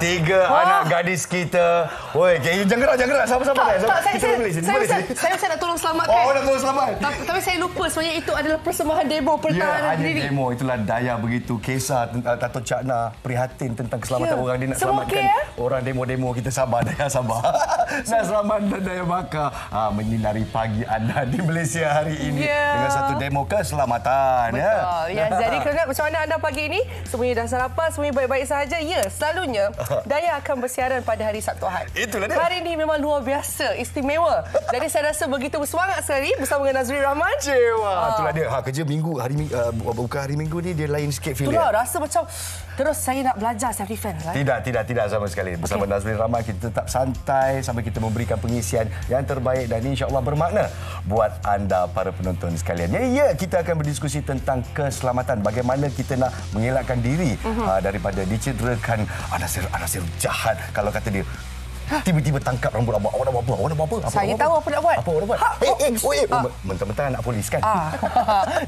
Tiga anak gadis kita. Woi, jangan gerak. Sabar. Saya nak tolong selamatkan. Nak tolong selamat. Tapi saya lupa sebenarnya itu adalah persembahan demo pertahanan diri. Demo itulah daya begitu. Kisah Dato' Cakna prihatin tentang keselamatan orang. Dia nak selamatkan orang demo-demo kita. Sabar, Daya, sabar. Nak selamatkan Daya Bakar menyinari pagi anda di Malaysia hari ini dengan satu demo keselamatan. Betul. Jadi kerana macam mana anda pagi ini? Semuanya dah sarapan, semuanya baik-baik sahaja. Ya, selalunya Daya akan bersiaran pada hari Sabtu Ahad. Itulah dia. Hari ini memang luar biasa, istimewa. Jadi saya rasa begitu bersemangat sekali bersama dengan Nazri Rahman. Itulah dia. Kerja minggu, bukan hari minggu ni dia lain sikit feel. Itulah, rasa macam terus saya nak belajar self defense. Tidak sama sekali. Bersama Nazri Rahman kita tetap santai sambil kita memberikan pengisian yang terbaik dan insya-Allah bermakna buat anda para penonton sekalian. Ya, kita akan berdiskusi tentang keselamatan. Bagaimana kita nak mengelakkan diri daripada dicederakan anasir jahat. Kalau kata dia tiba-tiba tangkap rambut abang. Awak nak buat apa? Saya tahu apa nak buat. Apa awak nak buat? Mentang-mentang anak polis kan?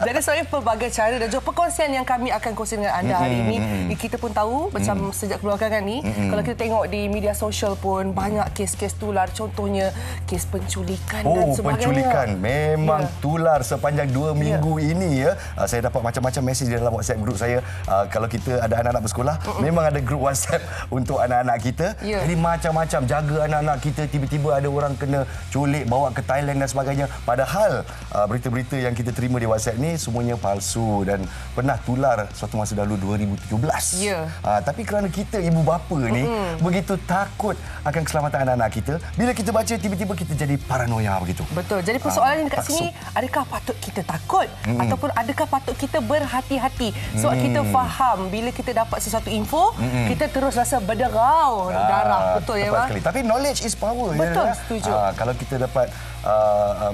Jadi sebenarnya pelbagai cara dan juga perkongsian yang kami akan kongsi dengan anda hari ini. Kita pun tahu macam sejak kebelakangan ni, kalau kita tengok di media sosial pun banyak kes-kes tular. Contohnya kes penculikan dan sebagainya. Penculikan memang tular sepanjang 2 minggu ini ya. Saya dapat macam-macam mesej di dalam WhatsApp grup saya. Kalau kita ada anak-anak bersekolah, memang ada grup WhatsApp untuk anak-anak kita. Jadi macam-macam jaga anak-anak kita, tiba-tiba ada orang kena culik bawa ke Thailand dan sebagainya. Padahal berita-berita yang kita terima di WhatsApp ni semuanya palsu dan pernah tular suatu masa dahulu 2017. Tapi kerana kita ibu bapa ni begitu takut akan keselamatan anak-anak kita, bila kita baca tiba-tiba kita jadi paranoia begitu. Betul. Jadi persoalan dekat sini, adakah patut kita takut ataupun adakah patut kita berhati-hati? Sebab kita faham bila kita dapat sesuatu info, kita terus rasa berderau darah. Betul ya, Bang? Tapi knowledge is power. Betul, setuju. Kalau kita dapat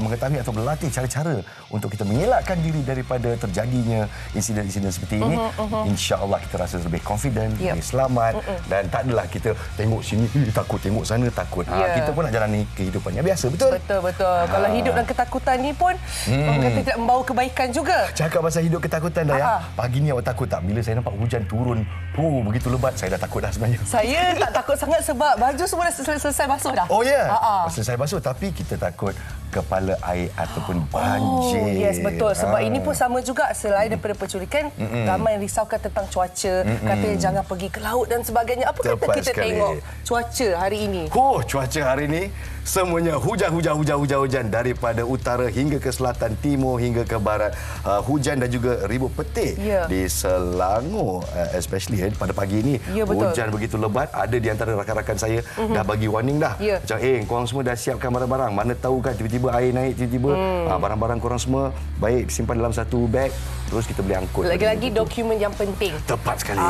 mengetahui atau berlatih cara-cara untuk kita mengelakkan diri daripada terjadinya insiden-insiden seperti ini, insya-Allah kita rasa lebih confident, lebih selamat dan tak adalah kita tengok sini takut, tengok sana takut. Kita pun nak jalani kehidupan yang biasa, betul? Betul. Kalau hidup dalam ketakutan ni pun orang kata tidak membawa kebaikan juga. Cakap pasal hidup ketakutan, Daya. Pagi ni awak takut tak bila saya nampak hujan turun? Begitu lebat, saya dah takut dah sebenarnya. Saya tak takut sangat sebab baju semua dah selesai basuh dah. Selesai basuh, tapi kita takut kepala air ataupun banjir. Yes, betul. Sebab ini pun sama juga, selain daripada penculikan, ramai yang risaukan tentang cuaca, katanya jangan pergi ke laut dan sebagainya. Apa kata kita tengok cuaca hari ini? Cuaca hari ini semuanya hujan daripada utara hingga ke selatan, timur hingga ke barat. Hujan dan juga ribut petir di Selangor, especially pada pagi ini. Hujan begitu lebat. Ada di antara rakan-rakan saya dah bagi warning dah. Macam korang semua dah siapkan barang-barang. Mana tahu kan tiba-tiba air naik, tiba-tiba barang-barang korang semua baik simpan dalam satu beg, terus kita boleh angkut. Lagi-lagi dokumen yang penting. Tepat sekali.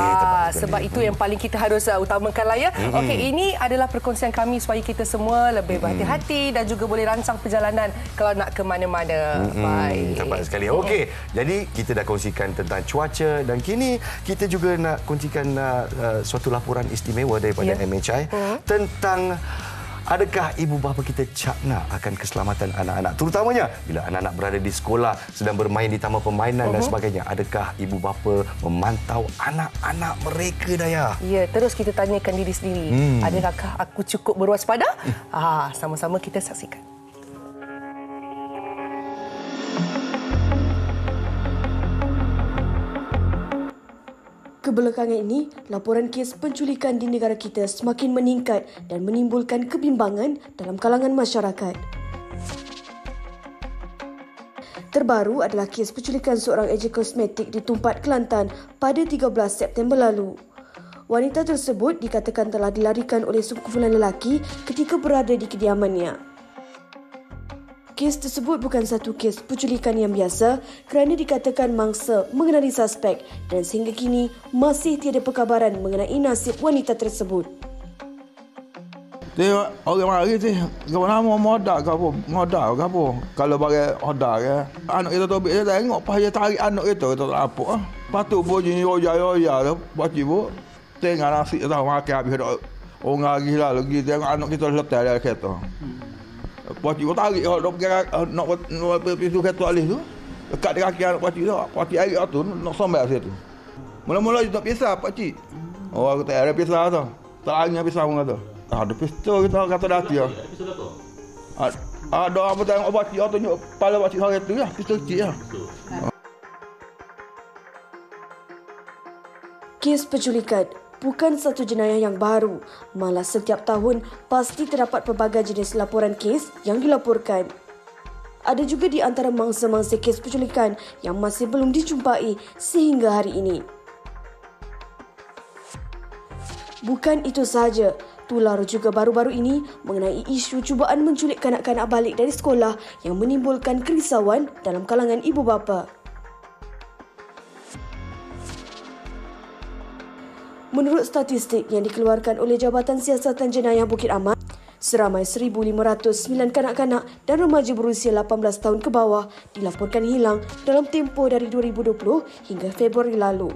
Sebab itu yang paling kita harus utamakan lah ya. Okey, ini adalah perkongsian kami supaya kita semua lebih berhati-hati dan juga boleh rancang perjalanan kalau nak ke mana-mana. Baik. Tepat sekali. Okey, jadi kita dah kongsikan tentang cuaca dan kini kita juga nak kongsikan suatu laporan istimewa daripada MHI tentang adakah ibu bapa kita cakna akan keselamatan anak-anak, terutamanya bila anak-anak berada di sekolah, sedang bermain di taman permainan dan sebagainya. Adakah ibu bapa memantau anak-anak mereka, Daya? Ya, terus kita tanyakan diri sendiri. Adakah aku cukup berwaspada? Sama-sama kita saksikan. Kebelakangan ini, laporan kes penculikan di negara kita semakin meningkat dan menimbulkan kebimbangan dalam kalangan masyarakat. Terbaru adalah kes penculikan seorang ejen kosmetik di Tumpat, Kelantan pada 13 September lalu. Wanita tersebut dikatakan telah dilarikan oleh sekumpulan lelaki ketika berada di kediamannya. Kes tersebut bukan satu kes penculikan yang biasa kerana dikatakan mangsa mengenali suspek dan sehingga kini masih tiada perkabaran mengenai nasib wanita tersebut. Tengok orang mari tu, kau nama modak ke apa? Modak ke apa? Kalau bagi hodak ke. Anak kita tobik dia tengok pas dia tarik anak kita tak apa. Patut bunyi roya-roya tu, pakcik bu. Tengok nasi tahu makan habis dak. Orang lagi tengok anak kita letak dalam kereta. Pakcik tarik dok nak pintu kereta alih tu. Dekat di kaki anak pakcik tu. Pakcik air tu nak sampai situ. Mula-mula dia tak biasa pakcik. Oh, aku tak ada pisau tu. Tak lagi pisau kata. Ada pistol kita kata dah dia. Pistol apa? Ada apa tengok baca tu tunjuk kepala baca hari tu lah. Pistol kecil lah. Kes penculikan bukan satu jenayah yang baru, malah setiap tahun pasti terdapat pelbagai jenis laporan kes yang dilaporkan. Ada juga di antara mangsa-mangsa kes penculikan yang masih belum dijumpai sehingga hari ini. Bukan itu sahaja, tular juga baru-baru ini mengenai isu cubaan menculik kanak-kanak balik dari sekolah yang menimbulkan kerisauan dalam kalangan ibu bapa. Menurut statistik yang dikeluarkan oleh Jabatan Siasatan Jenayah Bukit Aman, seramai 1,509 kanak-kanak dan remaja berusia 18 tahun ke bawah dilaporkan hilang dalam tempoh dari 2020 hingga Februari lalu.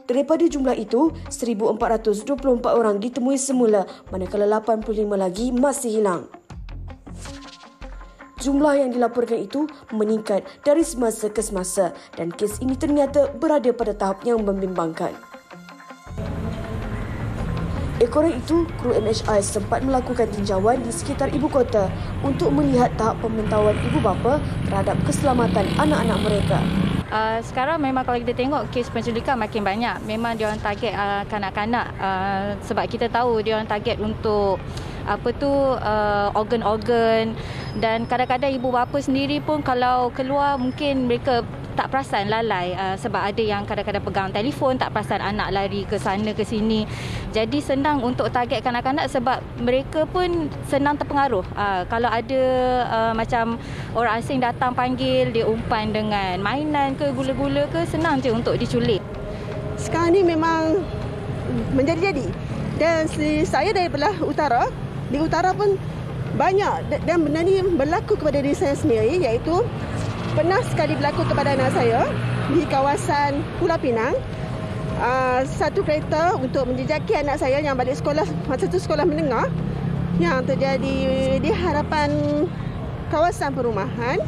Daripada jumlah itu, 1,424 orang ditemui semula, manakala 85 lagi masih hilang. Jumlah yang dilaporkan itu meningkat dari semasa ke semasa dan kes ini ternyata berada pada tahap yang membimbangkan. Ekoran itu, kru MHI sempat melakukan tinjauan di sekitar ibu kota untuk melihat tahap pemantauan ibu bapa terhadap keselamatan anak-anak mereka. Sekarang memang kalau kita tengok kes penculikan makin banyak. Memang diorang target kanak-kanak sebab kita tahu diorang target untuk organ-organ, dan kadang-kadang ibu bapa sendiri pun kalau keluar mungkin mereka tak perasan, lalai sebab ada yang kadang-kadang pegang telefon, tak perasan anak lari ke sana ke sini. Jadi senang untuk target kanak-kanak sebab mereka pun senang terpengaruh. Kalau ada macam orang asing datang panggil, dia umpan dengan mainan ke gula-gula ke, senang je untuk diculik. Sekarang ni memang menjadi-jadi. Dan saya dari belah utara, di utara pun banyak, dan benda ni berlaku kepada diri saya sendiri, iaitu pernah sekali berlaku kepada anak saya di kawasan Pulau Pinang. Satu kereta untuk menjejaki anak saya yang balik sekolah, masa itu sekolah menengah, yang terjadi di hadapan kawasan perumahan.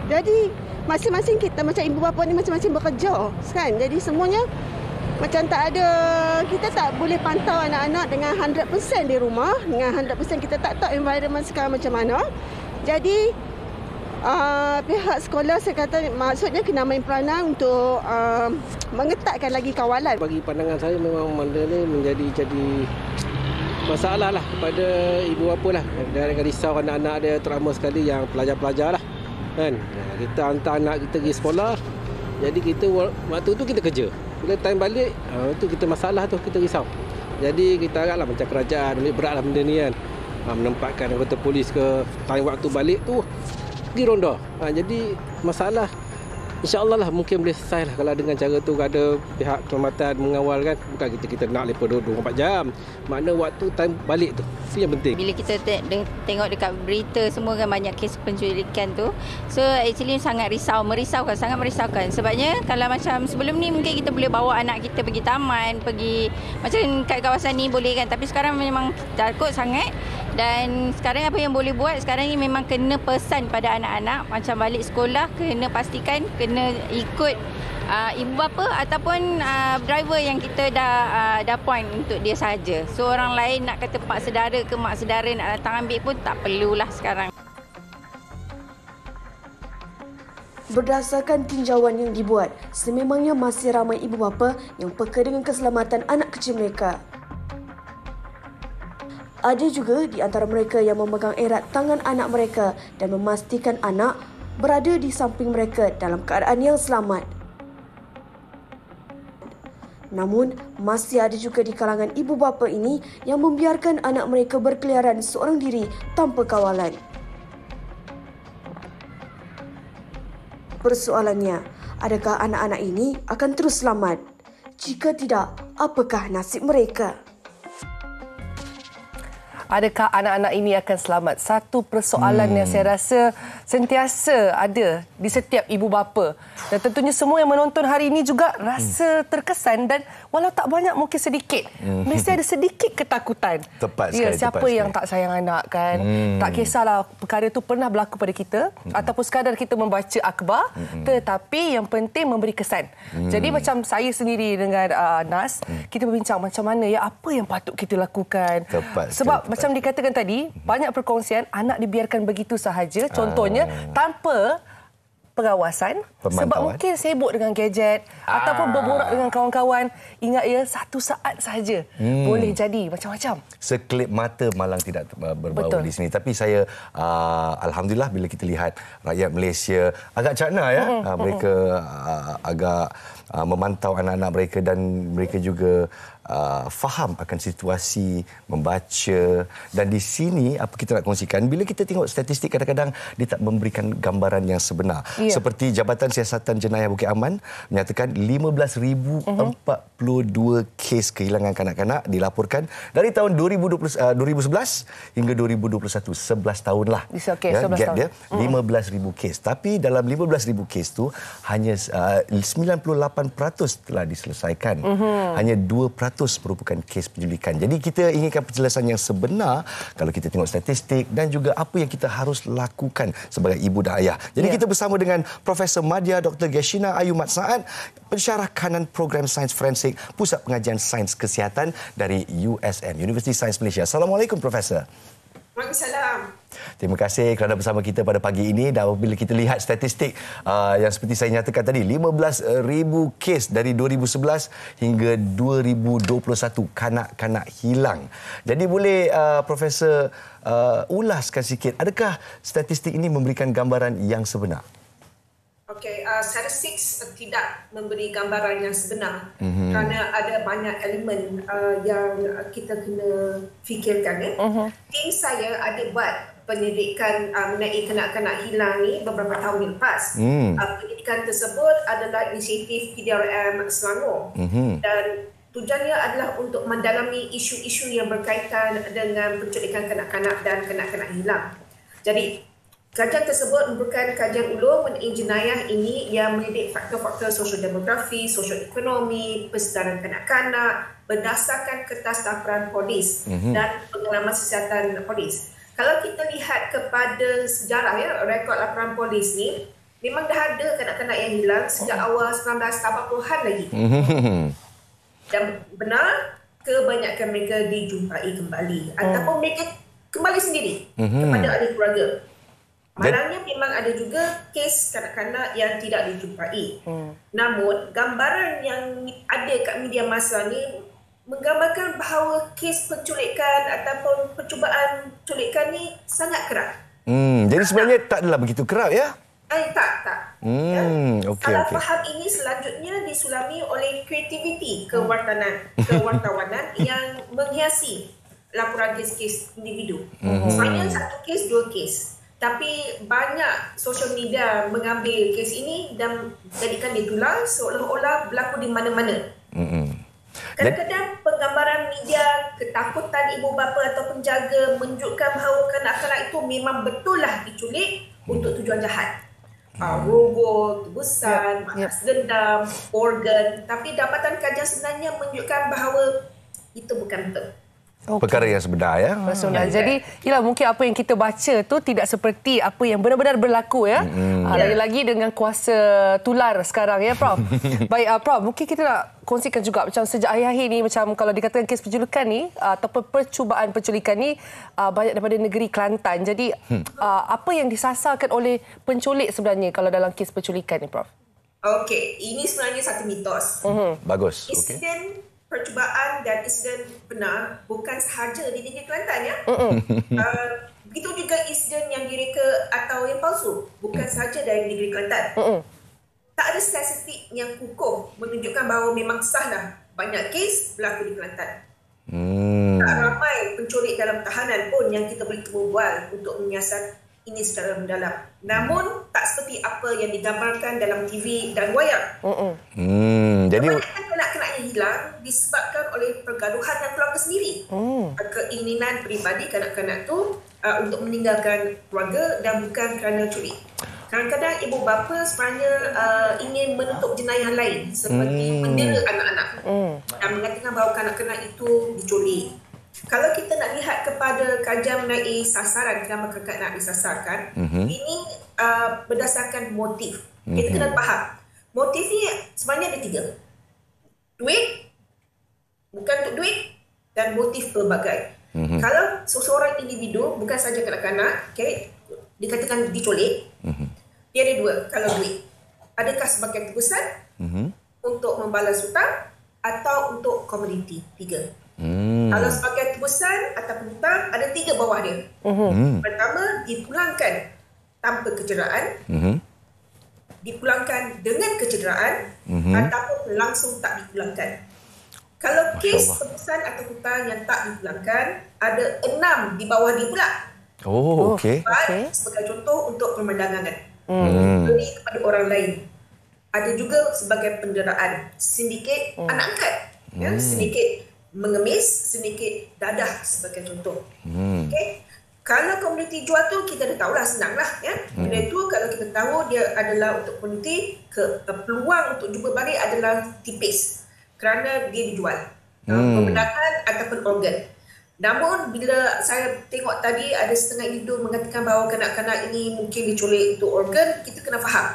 Jadi masing-masing kita macam ibu bapa ni masing-masing bekerja, kan? Jadi semuanya macam tak ada, kita tak boleh pantau anak-anak dengan 100% di rumah, dengan 100% kita tak tahu environment sekarang macam mana. Jadi pihak sekolah, saya kata maksudnya kena main peranan untuk mengetatkan lagi kawalan. Bagi pandangan saya memang benda ni menjadi masalah lah kepada ibu bapa lah. Dan risau anak-anak dia, terutama sekali yang pelajar-pelajar lah, kan. Kita hantar anak kita pergi sekolah, jadi kita waktu tu kita kerja. Bila time balik, itu kita masalah tu, kita risau. Jadi kita haraplah macam kerajaan ambil beratlah benda ni kan. Menempatkan anggota polis ke time waktu balik tu pergi ronda. Jadi masalah insya-Allah lah mungkin boleh selesai lah kalau dengan cara tu ada pihak keselamatan mengawal kan. Bukan kita nak lepas 24 jam. Mana waktu time balik tu. Itu yang penting. Bila kita tengok dekat berita semua kan banyak kes penculikan tu. So actually sangat sangat merisaukan. Sebabnya kalau macam sebelum ni mungkin kita boleh bawa anak kita pergi taman, pergi macam kat kawasan ni boleh kan. Tapi sekarang memang takut sangat. Dan sekarang apa yang boleh buat sekarang ni memang kena pesan pada anak-anak macam balik sekolah kena pastikan kena ikut ibu bapa ataupun driver yang kita dah point untuk dia saja. So orang lain nak kata pak saudara ke mak saudara nak datang ambil pun tak perlulah sekarang. Berdasarkan tinjauan yang dibuat, sememangnya masih ramai ibu bapa yang peka dengan keselamatan anak kecil mereka. Ada juga di antara mereka yang memegang erat tangan anak mereka dan memastikan anak berada di samping mereka dalam keadaan yang selamat. Namun, masih ada juga di kalangan ibu bapa ini yang membiarkan anak mereka berkeliaran seorang diri tanpa kawalan. Persoalannya, adakah anak-anak ini akan terus selamat? Jika tidak, apakah nasib mereka? Adakah anak-anak ini akan selamat? Satu persoalan yang saya rasa sentiasa ada di setiap ibu bapa. Dan tentunya semua yang menonton hari ini juga rasa terkesan dan walau tak banyak mungkin sedikit. Mesti ada sedikit ketakutan. Tepat ya, sekali. siapa yang tak sayang anak kan? Tak kisahlah perkara itu pernah berlaku pada kita ataupun sekadar kita membaca akhbar, tetapi yang penting memberi kesan. Jadi macam saya sendiri dengan Nas, kita berbincang macam mana ya, apa yang patut kita lakukan. Sebab macam dikatakan tadi, banyak perkongsian anak dibiarkan begitu sahaja, contohnya tanpa pengawasan, sebab mungkin sibuk dengan gadget ataupun berborak dengan kawan-kawan. Ingat ya, satu saat sahaja boleh jadi macam-macam. Sekelip mata malang tidak berbau di sini. Tapi saya alhamdulillah bila kita lihat rakyat Malaysia agak cakna ya, mereka agak memantau anak-anak mereka dan mereka juga faham akan situasi, membaca. Dan di sini apa kita nak kongsikan, bila kita tengok statistik kadang-kadang dia tak memberikan gambaran yang sebenar. Seperti Jabatan Siasatan Jenayah Bukit Aman menyatakan 15,042 kes kehilangan kanak-kanak dilaporkan dari tahun 2011 hingga 2021. 11 tahun lah. Okay, ya, 11 gap tahun. dia 15,000 kes. Tapi dalam 15,000 kes tu hanya 98% telah diselesaikan. Hanya 2% merupakan kes penculikan. Jadi kita inginkan penjelasan yang sebenar kalau kita tengok statistik dan juga apa yang kita harus lakukan sebagai ibu dan ayah. Jadi kita bersama dengan Profesor Madya Dr. Geshina Ayu Mat Saad, pensyarah kanan program Sains Forensik Pusat Pengajian Sains Kesihatan dari USM, Universiti Sains Malaysia. Assalamualaikum Profesor. Waalaikumsalam. Terima kasih kerana bersama kita pada pagi ini. Dan bila kita lihat statistik yang seperti saya nyatakan tadi, 15,000 kes dari 2011 hingga 2021 kanak-kanak hilang. Jadi boleh Profesor ulaskan sikit, adakah statistik ini memberikan gambaran yang sebenar? Okey, statistik tidak memberi gambaran yang sebenar kerana ada banyak elemen yang kita kena fikirkan. Tim saya ada buat penyelidikan mengenai kanak-kanak hilang ni beberapa tahun yang lepas. Penyelidikan tersebut adalah inisiatif PDRM Selangor dan tujuannya adalah untuk mendalami isu-isu yang berkaitan dengan penculikan kanak-kanak dan kanak-kanak hilang. Jadi kajian tersebut merupakan kajian ulung mengenai jenayah ini yang melidik faktor-faktor sosio-demografi, sosio-ekonomi, persedaran kanak-kanak berdasarkan kertas laporan polis dan pengalaman siasatan polis. Kalau kita lihat kepada sejarah ya, rekod laporan polis ni, memang dah ada kanak-kanak yang hilang sejak awal 1980-an lagi. Dan benar, kebanyakan mereka dijumpai kembali ataupun mereka kembali sendiri kepada ahli keluarga. Malangnya memang ada juga kes kanak-kanak yang tidak dijumpai. Namun, gambaran yang ada kat media masa ni menggambarkan bahawa kes penculikan ataupun percubaan culikan ni sangat kerap. Jadi sebenarnya tak adalah begitu kerap ya? Tak. Salah faham ini selanjutnya disulami oleh kreativiti kewartawanan yang menghiasi laporan kes-kes individu. Sebenarnya satu kes, dua kes. Tapi banyak sosial media mengambil kes ini dan jadikan dia tular seolah-olah berlaku di mana-mana. Kadang-kadang penggambaran media, ketakutan ibu bapa atau penjaga menunjukkan bahawa kanak-kanak itu memang betul lah diculik untuk tujuan jahat. Robot, tebusan, balas dendam, organ. Tapi dapatan kajian sebenarnya menunjukkan bahawa itu bukan betul. Perkara yang sebenar ya. Jadi ialah mungkin apa yang kita baca tu tidak seperti apa yang benar-benar berlaku ya. Lagi-lagi dengan kuasa tular sekarang ya Prof. Baik Prof, mungkin kita nak kongsikan juga macam sejak akhir-akhir ni, macam kalau dikatakan kes penculikan ni ataupun percubaan penculikan ni banyak daripada negeri Kelantan. Jadi apa yang disasarkan oleh penculik sebenarnya kalau dalam kes penculikan ni Prof? Okey, ini sebenarnya satu mitos. Bagus. Insiden percubaan dan insiden benar bukan sahaja di negeri Kelantan ya. Begitu juga insiden yang direka atau yang palsu bukan sahaja dari negeri Kelantan. Tak ada statistik yang kukuh menunjukkan bahawa memang sahlah banyak kes berlaku di Kelantan. Tak ramai penculik dalam tahanan pun yang kita boleh bual untuk menyiasat ini secara mendalam. Namun tak seperti apa yang digambarkan dalam TV dan wayang. Jadi kebanyakan kanak-kanak yang hilang disebabkan oleh pergaduhan dan keluarga sendiri. Keinginan peribadi kanak-kanak tu untuk meninggalkan keluarga dan bukan kerana curi. Kadang-kadang ibu bapa sebenarnya ingin menutup jenayah lain seperti mendera anak-anak dan mengatakan bahawa kanak-kanak itu diculik. Kalau kita nak lihat kepada kajian mengenai sasaran, kenapa kanak-kanak disasarkan, ini berdasarkan motif. Kita kena faham. Motif ni sebenarnya ada 3. Duit, bukan untuk duit, dan motif pelbagai. Kalau seseorang individu, bukan saja kanak-kanak, dikatakan diculik, dia ada 2 kalau duit. Adakah sebagai tebusan untuk membalas hutang atau untuk komuniti? 3. Kalau sebagai tebusan atau hutang, ada 3 bawah dia. Pertama, dipulangkan tanpa kecederaan, dipulangkan dengan kecederaan, ataupun langsung tak dipulangkan. Kalau kes tebusan atau hutang yang tak dipulangkan, ada 6 di bawah dia pula. Oh, okey. Sebagai contoh untuk pemandangan. Beri kepada orang lain. Ada juga sebagai penderaan. Sindiket anak angkat. Sindiket mengemis, sindiket dadah sebagai contoh. Okey. Kalau komuniti jual tu kita dah tahulah, senanglah ya. Benda tu kalau kita tahu dia adalah untuk komuniti, peluang untuk jumpa balik adalah tipis kerana dia dijual. Pembedahan ataupun organ. Namun bila saya tengok tadi ada setengah individu mengatakan bahawa kanak-kanak ini mungkin diculik untuk organ, kita kena faham.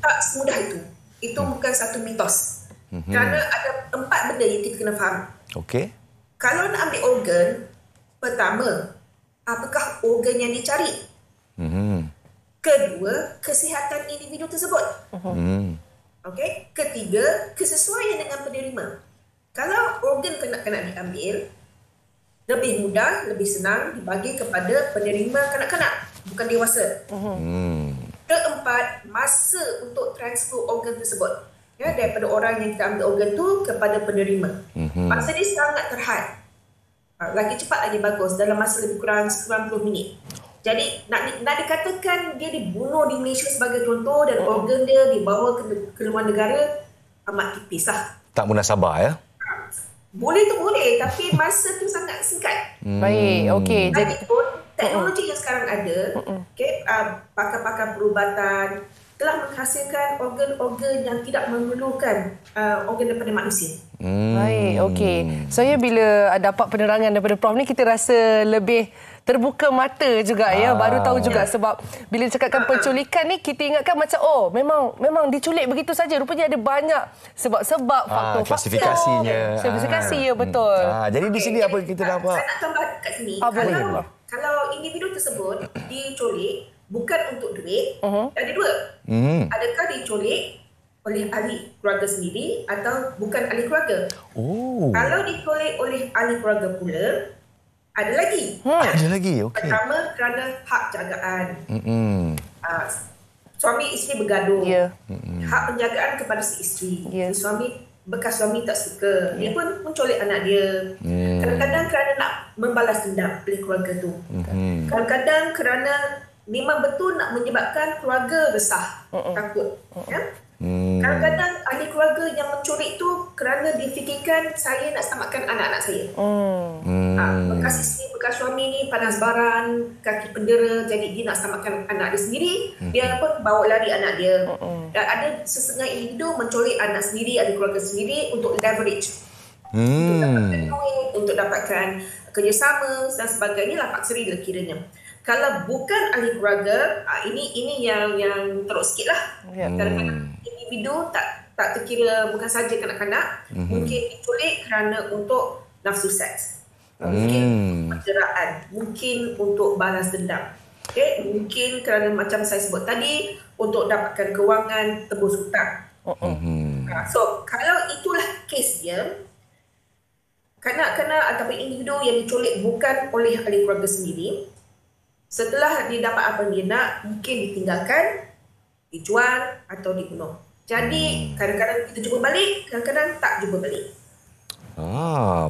Tak semudah itu. Itu bukan satu mitos. Kerana ada 4 benda yang kita kena faham. Okey. Kalau nak ambil organ, pertama, apakah organ yang dicari? Kedua, kesihatan individu tersebut. Okey. Ketiga, kesesuaian dengan penerima. Kalau organ kanak-kanak diambil, lebih mudah, lebih senang dibagi kepada penerima kanak-kanak, bukan dewasa. Keempat, masa untuk transfer organ tersebut. Ya, daripada orang yang kita ambil organ tu kepada penerima. Masa dia sangat terhad. Lagi cepat lagi bagus, dalam masa lebih kurang 90 minit. Jadi nak dikatakan dia dibunuh di Malaysia sebagai contoh dan organ dia dibawa ke luar negara, amat tipis lah. Tak munasabah ya? Boleh tu boleh, tapi masa tu sangat singkat. Baik, okey. Jadi teknologi yang sekarang ada, pakar-pakar perubatan telah menghasilkan organ-organ yang tidak memerlukan organ daripada manusia. Baik, okey. Saya bila dapat penerangan daripada Prof ni, kita rasa lebih terbuka mata juga ya. Baru tahu juga sebab bila cakapkan penculikan ni, kita ingatkan macam memang diculik begitu saja. Rupanya ada banyak sebab-sebab, faktor-faktor. Klasifikasinya. Klasifikasi, ya betul. Jadi di sini apa kita dapat? Saya nak tambah kat sini. Kalau individu tersebut diculik bukan untuk duit, ada 2. Adakah diculik oleh ahli keluarga sendiri atau bukan ahli keluarga? Kalau diculik oleh ahli keluarga pula, ada lagi. Ada lagi, okey. Pertama, kerana hak jagaan. Suami isteri bergaduh. Hak penjagaan kepada si isteri. Bekas suami tak suka. Dia pun menculik anak dia. Kadang-kadang kerana nak membalas dendam oleh keluarga tu. Kadang-kadang kerana memang betul nak menyebabkan keluarga resah, takut. Kadang-kadang ahli keluarga yang menculik tu kerana difikirkan saya nak selamatkan anak-anak saya. Bekas isteri, bekas suami ni panas baran, kaki pendera, jadi dia nak selamatkan anak dia sendiri, dia pun bawa lari anak dia. Dan ada sesetengah individu menculik anak sendiri, ahli keluarga sendiri untuk leverage. Untuk dapatkan duit, untuk dapatkan kerjasama dan sebagainya, lapak seri lah kiranya. Kalau bukan ahli keluarga, ini yang teruk sikit lah. Kadang-kadang individu tak terkira bukan saja kanak-kanak, mungkin diculik kerana untuk nafsu seks, mungkin penjeraan, mungkin untuk balas dendam, mungkin kerana macam saya sebut tadi untuk dapatkan kewangan, tebus hutang. So kalau itulah kes dia, kanak-kanak ataupun individu yang diculik bukan oleh ahli keluarga sendiri, setelah dia dapat apa yang dia nak, mungkin ditinggalkan, dijual atau dibunuh. Jadi kadang-kadang kita jumpa balik, kadang-kadang tak jumpa balik.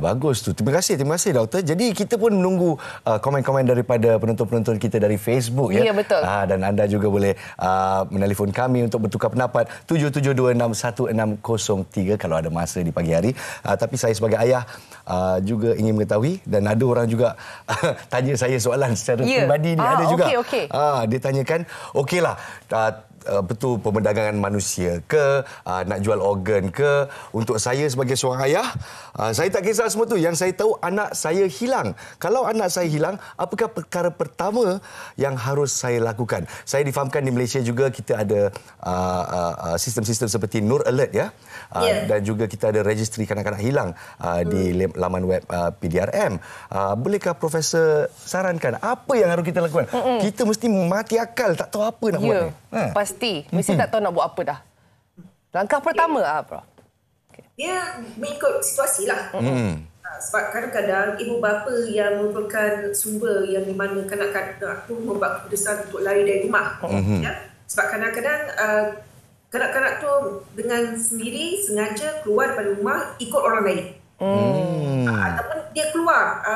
Bagus tu. Terima kasih doktor. Jadi kita pun menunggu komen-komen daripada penonton-penonton kita dari Facebook ya. Ya, betul. Dan anda juga boleh menelefon kami untuk bertukar pendapat 77261603 kalau ada masa di pagi hari. Tapi saya sebagai ayah juga ingin mengetahui, dan ada orang juga tanya saya soalan secara peribadi ni ada juga. Okey. Dia tanyakan, okeylah, betul perdagangan manusia ke, nak jual organ ke, untuk saya sebagai seorang ayah, saya tak kisah semua tu. Yang saya tahu anak saya hilang. Kalau anak saya hilang, apakah perkara pertama yang harus saya lakukan? Saya difahamkan di Malaysia juga kita ada sistem-sistem seperti Nur Alert ya. Dan juga kita ada registry kanak-kanak hilang di laman web PDRM. Bolehkah Profesor sarankan apa yang harus kita lakukan? Kita mesti mati akal, tak tahu apa nak buat ni. Pasti. Mesti tak tahu nak buat apa dah. Langkah pertama, Prof. Dia mengikut situasi lah. Sebab kadang-kadang ibu bapa yang merupakan sumber yang di mana kanak-kanak tu membuat keputusan untuk lari dari rumah. Ya? Sebab kadang-kadang kanak-kanak tu dengan sendiri sengaja keluar daripada rumah ikut orang lain. Ataupun dia keluar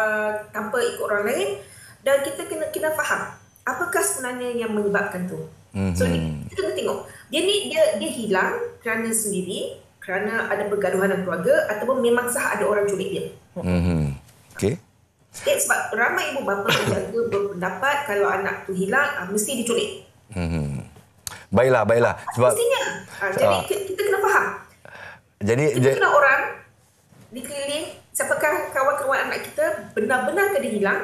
tanpa ikut orang lain, dan kita kena faham apakah sebenarnya yang menyebabkan tu. So kita kena tengok dia hilang kerana sendiri, kerana ada pergaduhan dalam keluarga, ataupun memang sah ada orang culik dia. Okey. Sebab ramai ibu bapa menjaga berpendapat kalau anak tu hilang mesti diculik. Baiklah. Sebab mestinya. Jadi kita kena faham. Kita kena orang di keliling, siapakah kawan-kawan anak kita, benar-benar ke dia hilang,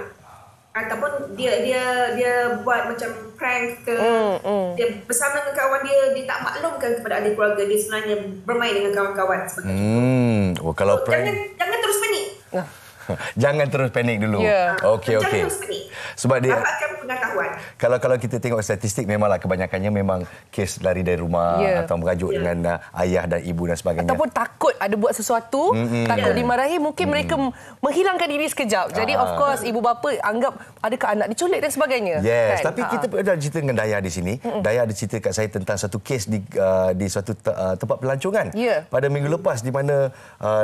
ataupun dia buat macam prank ke, dia bersama dengan kawan dia tak maklumkan kepada ahli keluarga dia sebenarnya bermain dengan kawan-kawan sebagainya. Kalau prank, jangan terus panik. Jangan terus panik dulu. Okey. Jangan terus panik. Sebab dia dapatkan pengetahuan. Kalau kita tengok statistik, memanglah kebanyakannya memang kes lari dari rumah atau merajuk dengan ayah dan ibu dan sebagainya. Ataupun takut ada buat sesuatu, takut dimarahi, mungkin mereka menghilangkan diri sekejap. Jadi of course ibu bapa anggap adakah anak diculik dan sebagainya. Yes, kan? Tapi kita ada cerita dengan Dayah di sini. Dayah ada cerita kat saya tentang satu kes di suatu tempat pelancongan pada minggu lepas, di mana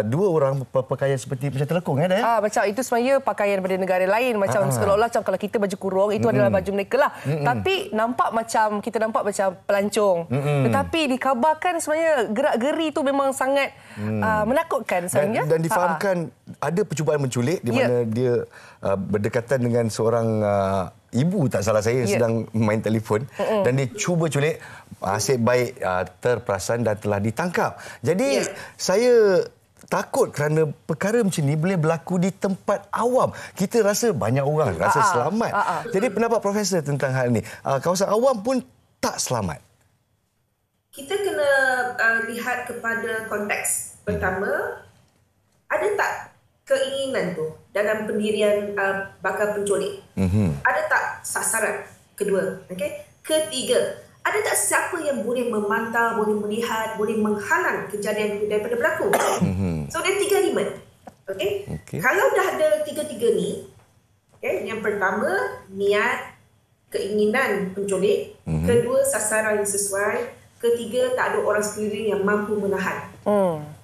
dua orang berpakaian seperti macam telekung ya Dayah. Macam itu sebenarnya pakaian daripada negara lain, macam seolah-olah macam kalau kita baju kurung itu adalah baju mereka lah. Tapi kita nampak macam pelancong. Tetapi dikabarkan sebenarnya gerak-geri itu memang sangat menakutkan sebenarnya. Dan difahamkan ada percubaan menculik di mana dia berdekatan dengan seorang ibu, tak salah saya, sedang main telefon dan dia cuba culik. Nasib baik terperasan dan telah ditangkap. Jadi saya takut kerana perkara macam ni boleh berlaku di tempat awam. Kita rasa banyak orang rasa selamat. Jadi pendapat Profesor tentang hal ini, kawasan awam pun tak selamat. Kita kena lihat kepada konteks. Pertama, ada tak keinginan tu dalam pendirian bakal penculik? Ada tak sasaran? Kedua. Ketiga, ada tak siapa yang boleh memantau, boleh melihat, boleh menghalang kejadian itu daripada berlaku? So, ada 3 element. Kalau dah ada 3 ni, yang pertama, niat, keinginan penculik. Kedua, sasaran yang sesuai. Ketiga, tak ada orang sekeliling yang mampu menahan.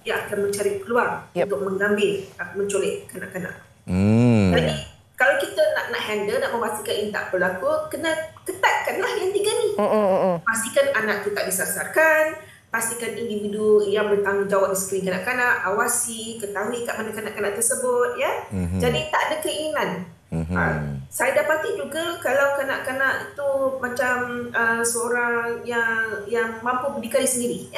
Dia akan mencari peluang untuk mengambil, menculik kanak-kanak. Jadi, kalau kita nak handle, nak memastikan ini tak berlaku, kena ketatkanlah yang 3 ni. Pastikan anak itu tak disasarkan, pastikan individu yang bertanggungjawab di sekeliling kanak-kanak, awasi, ketahui kat mana kanak-kanak tersebut. Jadi tak ada keinginan. Saya dapati juga kalau kanak-kanak itu macam seorang yang mampu berdikari sendiri.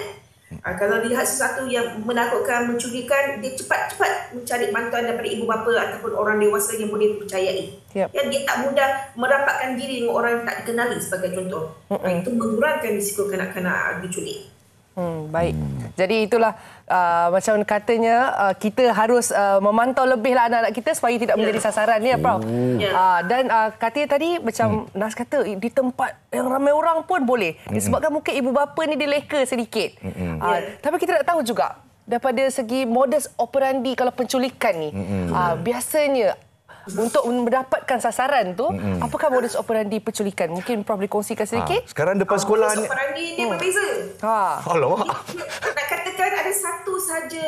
Kalau dilihat sesuatu yang menakutkan, mencurigakan, dia cepat-cepat mencari bantuan daripada ibu bapa ataupun orang dewasa yang boleh dipercayai. Dia tak mudah merapatkan diri dengan orang yang tak dikenali sebagai contoh. Itu mengurangkan risiko kanak-kanak diculik. Baik. Jadi itulah macam katanya kita harus memantau lebihlah anak-anak kita supaya tidak menjadi sasaran ni, Prof. Dan katanya tadi macam Nas kata di tempat yang ramai orang pun boleh. Disebabkan mungkin ibu bapa ni dia leka sedikit. Tapi kita nak tahu juga daripada segi modus operandi kalau penculikan ni, biasanya untuk mendapatkan sasaran tu, apakah modus operandi penculikan? Mungkin Prof boleh kongsikan sedikit? Sekarang depan sekolah modus operandi dia berbeza. Alamak. Nak katakan ada satu saja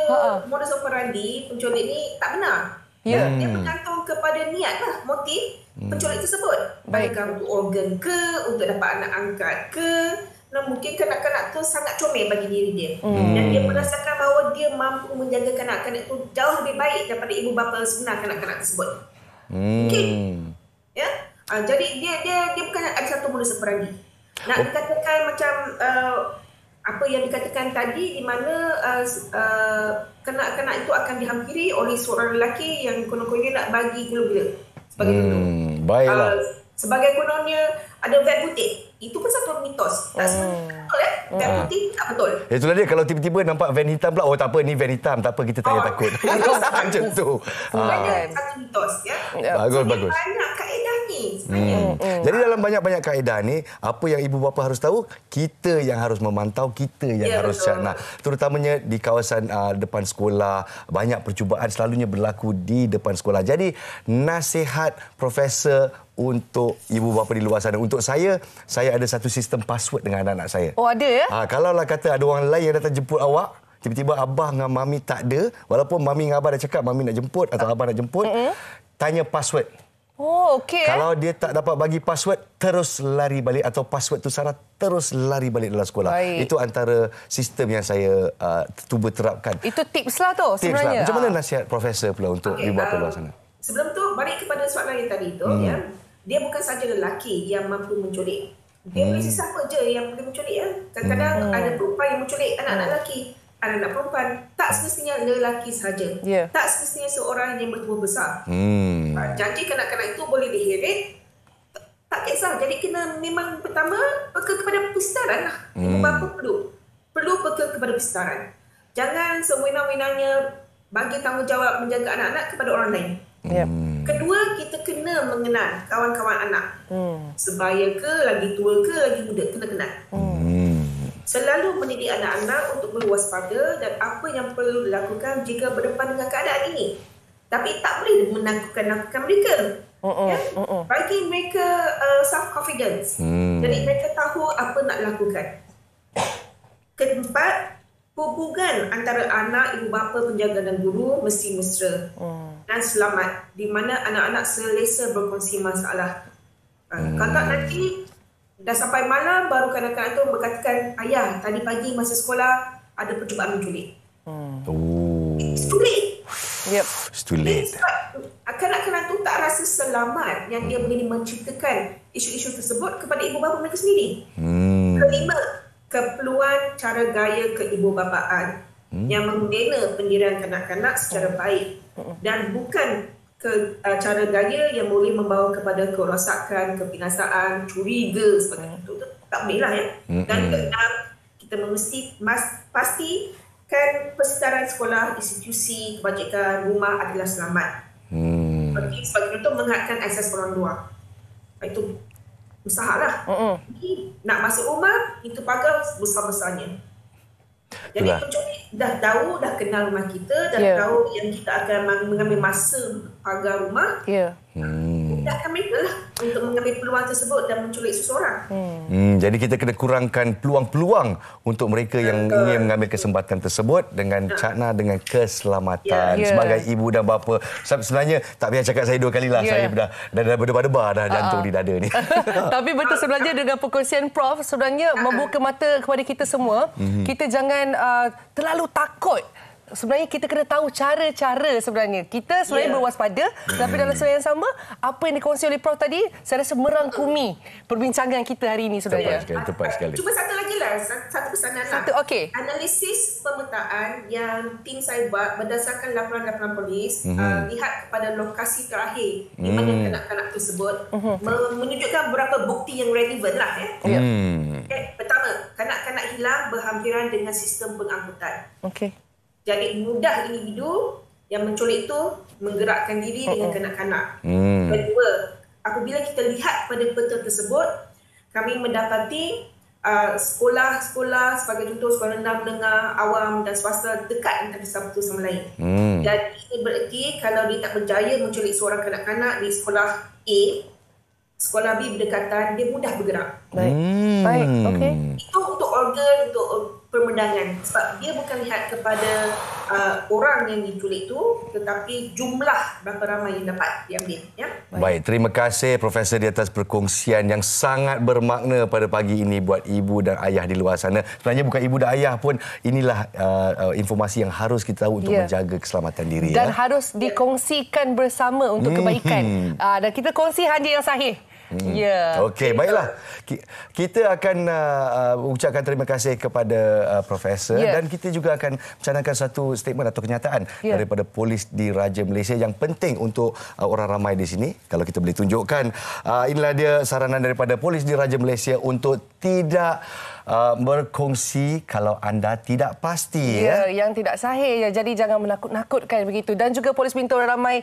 modus operandi penculik ni tak benar. Ya. Dia bergantung kepada niat lah, motif penculik tersebut. Adakah untuk organ ke, untuk dapat anak angkat ke. Nah, mungkin kanak-kanak tu sangat comel bagi diri dia. Dan dia merasakan bahawa dia mampu menjaga kanak-kanak itu jauh lebih baik daripada ibu bapa sebenar kanak-kanak tersebut. Mungkin. Ya? Jadi dia bukan ada satu modus operandi. Nak dikatakan macam apa yang dikatakan tadi, di mana kanak-kanak itu akan dihampiri oleh seorang lelaki yang konon-kononnya nak bagi gula-gula sebagai contoh. Baiklah. Sebagai kononnya ada van putih. Itu pun satu mitos. Tak sebenarnya betul van putih tak betul. Itulah dia, kalau tiba-tiba nampak van hitam pula, tak apa, ni van hitam, tak apa, kita tak payah takut. Macam tu. Banyak satu mitos ya. Bagus. Banyak kaedah ni sebenarnya. Jadi dalam banyak-banyak kaedah ni, apa yang ibu bapa harus tahu, kita yang harus memantau, kita yang harus cakna. Terutamanya di kawasan depan sekolah, banyak percubaan selalunya berlaku di depan sekolah. Jadi nasihat Profesor untuk ibu bapa di luar sana. Untuk saya ada satu sistem password dengan anak-anak saya. Oh, ada ya? Kalaulah kata ada orang lain yang datang jemput awak, tiba-tiba abah dengan mami tak ada, walaupun mami dengan abah dah cakap mami nak jemput atau abah nak jemput, tanya password. Oh, okey. Kalau dia tak dapat bagi password, terus lari balik, atau password tu salah, terus lari balik dalam sekolah. Baik. Itu antara sistem yang saya cuba terapkan. Itu tips lah tu sebenarnya. Macam mana nasihat Profesor pula untuk ibu bapa luar sana? Sebelum tu, balik kepada soalan yang tadi tu, ya. Dia bukan saja lelaki yang mampu menculik. Dia boleh sesiapa je yang boleh menculik. Ya. Kadang-kadang ada perempuan yang menculik anak-anak lelaki. Anak-anak perempuan. Tak semestinya lelaki sahaja. Yeah. Tak semestinya seorang yang bertubuh besar. Janji kanak-kanak itu boleh dihirit. Tak kisah. Jadi kena memang pertama peka kepada persetaraan lah. Ibu bapa perlu peka kepada persetaraan. Jangan sewenang-wenangnya bagi tanggungjawab menjaga anak-anak kepada orang lain. Yep. Kedua, kita kena mengenal kawan-kawan anak. Sebaya ke, lagi tua ke, lagi muda, kena kenal. Selalu mendidik anak-anak untuk berwaspada dan apa yang perlu dilakukan jika berdepan dengan keadaan ini. Tapi tak boleh menakutkan mereka. Bagi mereka self-confidence. Jadi mereka tahu apa nak lakukan. Keempat, hubungan antara anak, ibu bapa, penjaga dan guru mesti mesra dan selamat, di mana anak-anak selesa berkongsi masalah. Kalau tak, nanti dah sampai malam baru kanak-kanak tu berkatakan, ayah, tadi pagi masa sekolah ada percubaan menculik. It's too late. Yep. It's too late. Kanak-kanak tu tak rasa selamat yang dia boleh menceritakan isu-isu tersebut kepada ibu bapa mereka sendiri. Kelima, keperluan cara gaya keibubapaan yang membina pendirian kanak-kanak secara baik dan bukan cara gaya yang boleh membawa kepada kerosakan, kebinasaan, curiga seperti itu. Tak boleh lah ya. Dan keenam, kita mesti pastikan persekitaran sekolah, institusi, kebajikan, rumah adalah selamat. Sebagai contoh, menghadkan akses orang luar. Itu usahalah. Nak masuk rumah, itu pagar besar-besarnya. Jadi penculik dah tahu, dah kenal rumah kita, dah tahu yang kita akan mengambil masa pagar rumah. Mudahkan mereka lah untuk mengambil peluang tersebut dan menculik seseorang. Jadi kita kena kurangkan peluang-peluang untuk mereka yang ingin mengambil kesempatan tersebut dengan cakna dengan keselamatan. Sebagai ibu dan bapa, sebenarnya tak payah cakap saya dua kali lah. Saya dah berdebar-debar dah jantung di dada ni. Tapi betul sebenarnya dengan perkongsian Prof sebenarnya membuka mata kepada kita semua. Kita jangan terlalu takut. Sebenarnya kita kena tahu cara-cara sebenarnya. Kita sebenarnya berwaspada, tapi dalam soalan yang sama, apa yang dikongsi oleh Prof tadi, saya rasa merangkumi perbincangan kita hari ini sebenarnya. Tepat sekali. Cuma satu lagi lah, satu pesanan lah. Okey. Analisis pemetaan yang tim saya buat berdasarkan laporan-laporan polis, lihat kepada lokasi terakhir di mana kanak-kanak tersebut, menunjukkan beberapa bukti yang relevan lah. Pertama, kanak-kanak hilang berhampiran dengan sistem pengangkutan. Okey. Jadi mudah individu yang menculik itu menggerakkan diri dengan kanak-kanak. Kedua, apabila kita lihat pada peta tersebut, kami mendapati sekolah-sekolah sebagai contoh sekolah rendah menengah, awam dan swasta dekat antara satu sama lain. Dan ini bererti kalau dia tak berjaya menculik seorang kanak-kanak di sekolah A, sekolah B berdekatan, dia mudah bergerak. Baik. Okey. Itu untuk organ, untuk pemandangan sebab dia bukan lihat kepada orang yang diculik tu tetapi jumlah berapa ramai yang dapat diambil ya. Baik, terima kasih Profesor di atas perkongsian yang sangat bermakna pada pagi ini buat ibu dan ayah di luar sana. Sebenarnya bukan ibu dan ayah pun, inilah informasi yang harus kita tahu untuk menjaga keselamatan diri dan harus dikongsikan bersama untuk kebaikan. Dan kita kongsi hanya yang sahih. Okey, baiklah. Kita akan ucapkan terima kasih kepada Profesor dan kita juga akan mencanangkan satu statement atau kenyataan daripada Polis Diraja Malaysia yang penting untuk orang ramai di sini. Kalau kita boleh tunjukkan, inilah dia saranan daripada Polis Diraja Malaysia untuk tidak berkongsi kalau anda tidak pasti. Yang tidak sahih. Jadi jangan menakut-nakutkan begitu. Dan juga polis minta orang ramai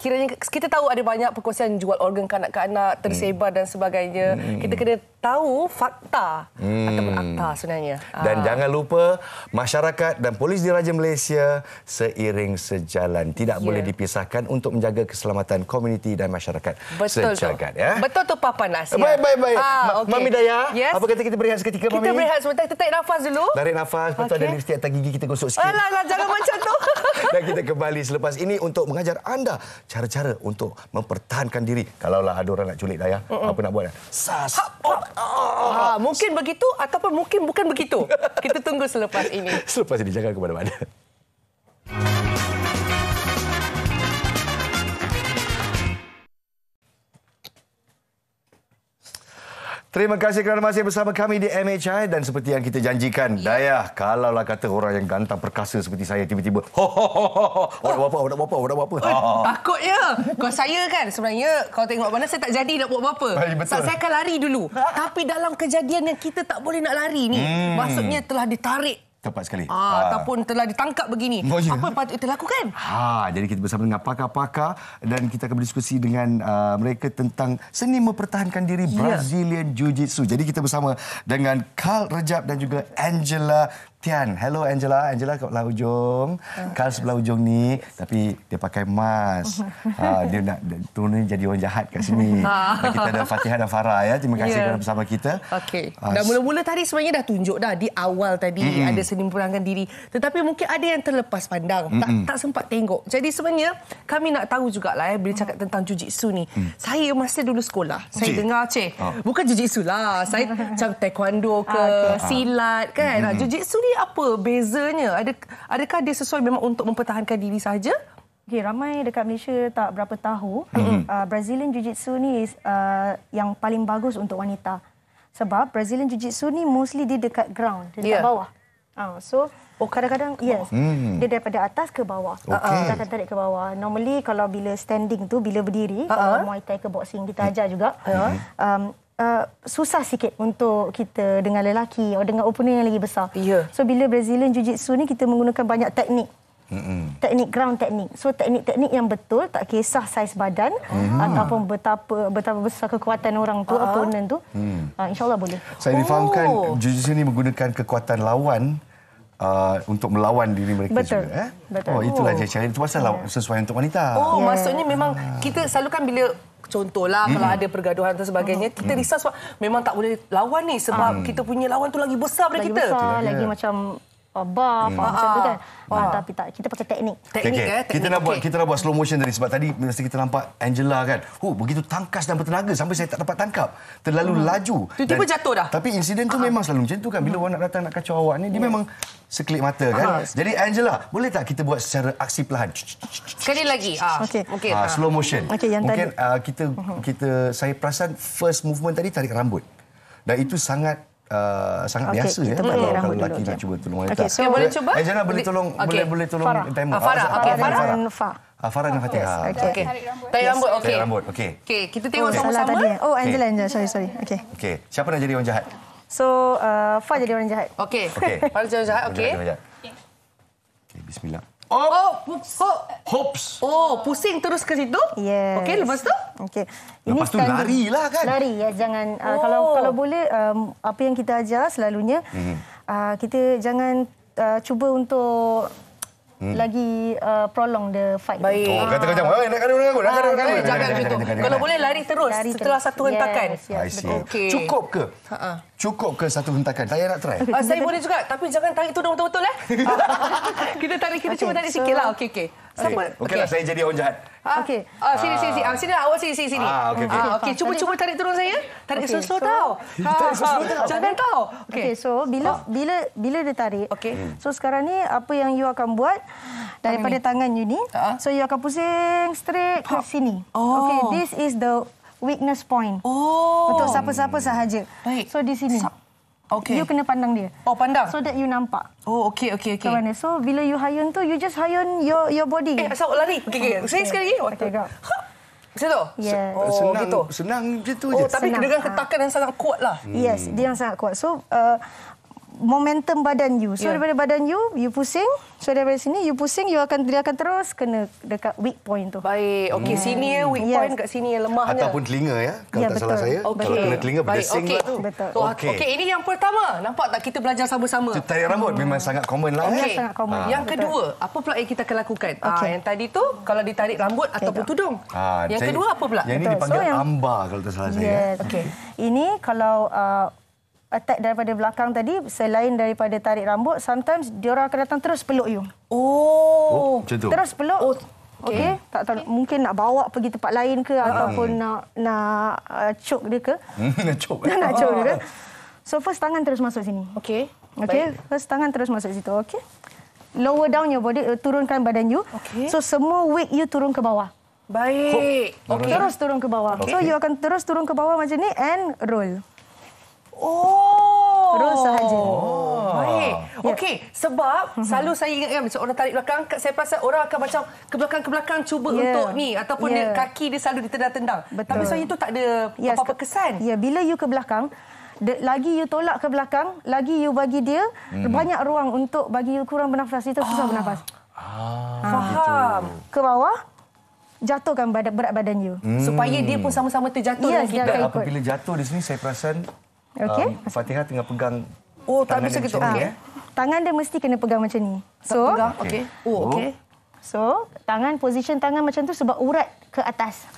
kiranya kita tahu ada banyak perkongsian jual organ kanak-kanak tersebar dan sebagainya. Kita kena tahu fakta ataupun akta sebenarnya. Dan jangan lupa masyarakat dan Polis Diraja Malaysia seiring sejalan. Tidak boleh dipisahkan untuk menjaga keselamatan komuniti dan masyarakat sejagat. Betul tu Papa Nas. Baik. Mami Daya, apa kata kita berehat seketika, Mami? Kita berehat sebentar, kita tarik nafas dulu. Tarik nafas, lepas tu ada lipstick atas gigi, kita gosok sikit. Alah, jangan macam tu. Dan kita kembali selepas ini untuk mengajar anda cara-cara untuk mempertahankan diri. Kalaulah ada orang nak culik Daya, apa nak buat? Mungkin begitu ataupun mungkin bukan begitu. Kita tunggu selepas ini. Selepas ini, jangan ke mana-mana. Terima kasih kerana masih bersama kami di MHI dan seperti yang kita janjikan, Daya, kalaulah kata orang yang gantang perkasa seperti saya tiba-tiba, awak nak buat apa? Takutnya. Kalau saya kan sebenarnya kalau tengok mana saya tak jadi nak buat apa-apa. Saya akan lari dulu. Tapi dalam kejadian yang kita tak boleh nak lari ni, maksudnya telah ditarik. Tepat sekali. Ataupun telah ditangkap begini. Apa patut kita lakukan? Jadi kita bersama dengan pakar-pakar dan kita akan berdiskusi dengan mereka tentang seni mempertahankan diri Brazilian Jiu-Jitsu. Jadi kita bersama dengan Carl Rejab dan juga Angela Tian. Hello Angela. Angela kat belah ujung. Carl sebelah ujung ni. Tapi dia pakai mask. Dia nak turun jadi orang jahat kat sini. Dan kita ada Fatihah dan Farah. Terima kasih kerana bersama kita. Okey. Dan mula-mula tadi sebenarnya dah tunjuk dah. Di awal tadi ada seni mempertahankan diri. Tetapi mungkin ada yang terlepas pandang. Tak sempat tengok. Jadi sebenarnya kami nak tahu jugalah bila cakap tentang Jiu-Jitsu ni. Saya masa dulu sekolah. Saya dengar bukan Jiu-Jitsu lah. Saya macam taekwondo ke silat kan. Jiu-Jitsu ni apa bezanya? Adakah dia sesuai memang untuk mempertahankan diri saja? Okay, ramai dekat Malaysia tak berapa tahu Brazilian Jiu-Jitsu ni yang paling bagus untuk wanita. Sebab Brazilian Jiu-Jitsu ni mostly dia dekat ground, dia dekat bawah. Kadang-kadang dia daripada atas ke bawah. Kita akan tarik ke bawah. Normally kalau bila standing tu, bila berdiri, kalau Muay Thai ke boxing kita ajar juga. Susah sikit untuk kita dengan lelaki atau dengan opponent yang lagi besar. So bila Brazilian Jiu-Jitsu ni kita menggunakan banyak teknik. Teknik ground teknik. So teknik-teknik yang betul, tak kisah saiz badan ataupun betapa besar kekuatan orang tu, opponent tu. InsyaAllah boleh. Saya difahamkan Jiu-Jitsu ni menggunakan kekuatan lawan untuk melawan diri mereka juga. Betul. Itulah dia cara. Itu pasal sesuai untuk wanita. Maksudnya memang kita selalu kan bila contohlah kalau ada pergaduhan dan sebagainya, kita risau sebab memang tak boleh lawan ni sebab kita punya lawan tu lagi besar daripada kita. Lagi macam buff macam tu kan. Tapi tak, kita pakai teknik. Kita nak buat slow motion tadi sebab tadi mesti kita nampak Angela kan. Begitu tangkas dan bertenaga sampai saya tak dapat tangkap. Terlalu laju. Tiba-tiba jatuh dah. Tapi insiden tu memang selalu macam tu kan. Bila orang nak datang nak kacau awak ni, dia memang sekelip mata kan. Jadi Angela, boleh tak kita buat secara aksi perlahan? Sekali lagi. Mungkin slow motion. Yang mungkin saya perasan first movement tadi tarik rambut. Dan itu sangat biasa kalau lelaki nak cuba tolong wanita. Boleh cuba? Angela boleh tolong tembak. Farah dan Fatihah. Tarik rambut. Okey. Kita tengok sama-sama. Angela. Sorry. Okey. Siapa nak jadi orang jahat? So, Fah jadi orang jahat. Okey. Fah jadi orang jahat. Okey. Bismillah. Hops. Pusing terus ke situ? Yes. Okey, lepas tu? Okey. Lepas tu larilah kan? Lari ya, jangan kalau boleh apa yang kita ajar selalunya kita jangan cuba untuk lagi prolong the fight. Baik. Kata jangan. Nak kena. Jangan macam tu. Kalau boleh lari terus setelah satu hentakan. I see. Cukup ke? Cukup ke satu hentakan? Saya nak try. Saya boleh juga, tapi jangan tarik tudung betul-betul kita cuba tarik sikitlah. Okey. Okeylah, saya jadi orang jahat. Okey. Sini. Sini awak sini. Okey. Cuba tarik tudung saya. Tarik slow tau. Jangan tau. Okey, so bila dia tarik. So sekarang ni apa yang you akan buat daripada tangan you ni, so you akan pusing straight ke sini. Okay, this is the weakness point. Untuk siapa-siapa sahaja. So di sini. You kena pandang dia. Pandang. So that you nampak. Okey. So bila you hayun tu, you just hayun your body. Asal awak lari. Okey. Saya sekali lagi. Okey, go. Macam tu? Yes. Senang je tu je. Tapi dengan ketakan yang sangat kuat lah. Yes, dia yang sangat kuat. So, momentum badan you. So, daripada badan you pusing. So, daripada sini, you pusing, dia akan terus kena dekat weak point tu. Baik. Okey, sini weak point kat sini yang lemahnya. Ataupun telinga ya, kalau tak salah saya. Kalau kena telinga, berdesing pula tu. Betul. Okey, ini yang pertama. Nampak tak kita belajar sama-sama? Tarik rambut memang sangat common lah. Sangat common. Yang kedua, apa pula yang kita akan lakukan? Yang tadi tu, kalau ditarik rambut ataupun tudung. Yang kedua apa pula? Yang ini dipanggil ambar kalau tak salah saya. Okey. Ini kalau attack daripada belakang tadi, selain daripada tarik rambut, sometimes diorang akan datang terus peluk you. Macam tu. Terus peluk. Okey. Tak tahu, mungkin nak bawa pergi tempat lain ke ataupun nak choke dia ke. Nak choke dia ke. So first tangan terus masuk sini. Okey. First tangan terus masuk situ. Okey. Lower down your body, turunkan badan you. So semua weight you turun ke bawah. Baik. Terus turun ke bawah. So you akan terus turun ke bawah macam ni and roll. Roll sahaja. Baik. Okey, sebab selalu saya ingat kan macam orang tarik belakang, saya perasan orang akan macam ke belakang cuba untuk ni ataupun dia, kaki dia selalu ditendang-tendang. Tapi sebenarnya tu tak ada apa-apa kesan. Bila you ke belakang, lagi you tolak ke belakang, lagi you bagi dia banyak ruang untuk bagi you kurang bernafas. Itu susah bernafas. Faham. Ke bawah, jatuhkan berat badan you. Supaya dia pun sama-sama terjatuh dengan kita. Apabila jatuh di sini, saya perasan Fatihah tengah pegang tak bisa gitu. Tangan dia mesti kena pegang macam ni. So, okey. So, position tangan macam tu sebab urat ke atas.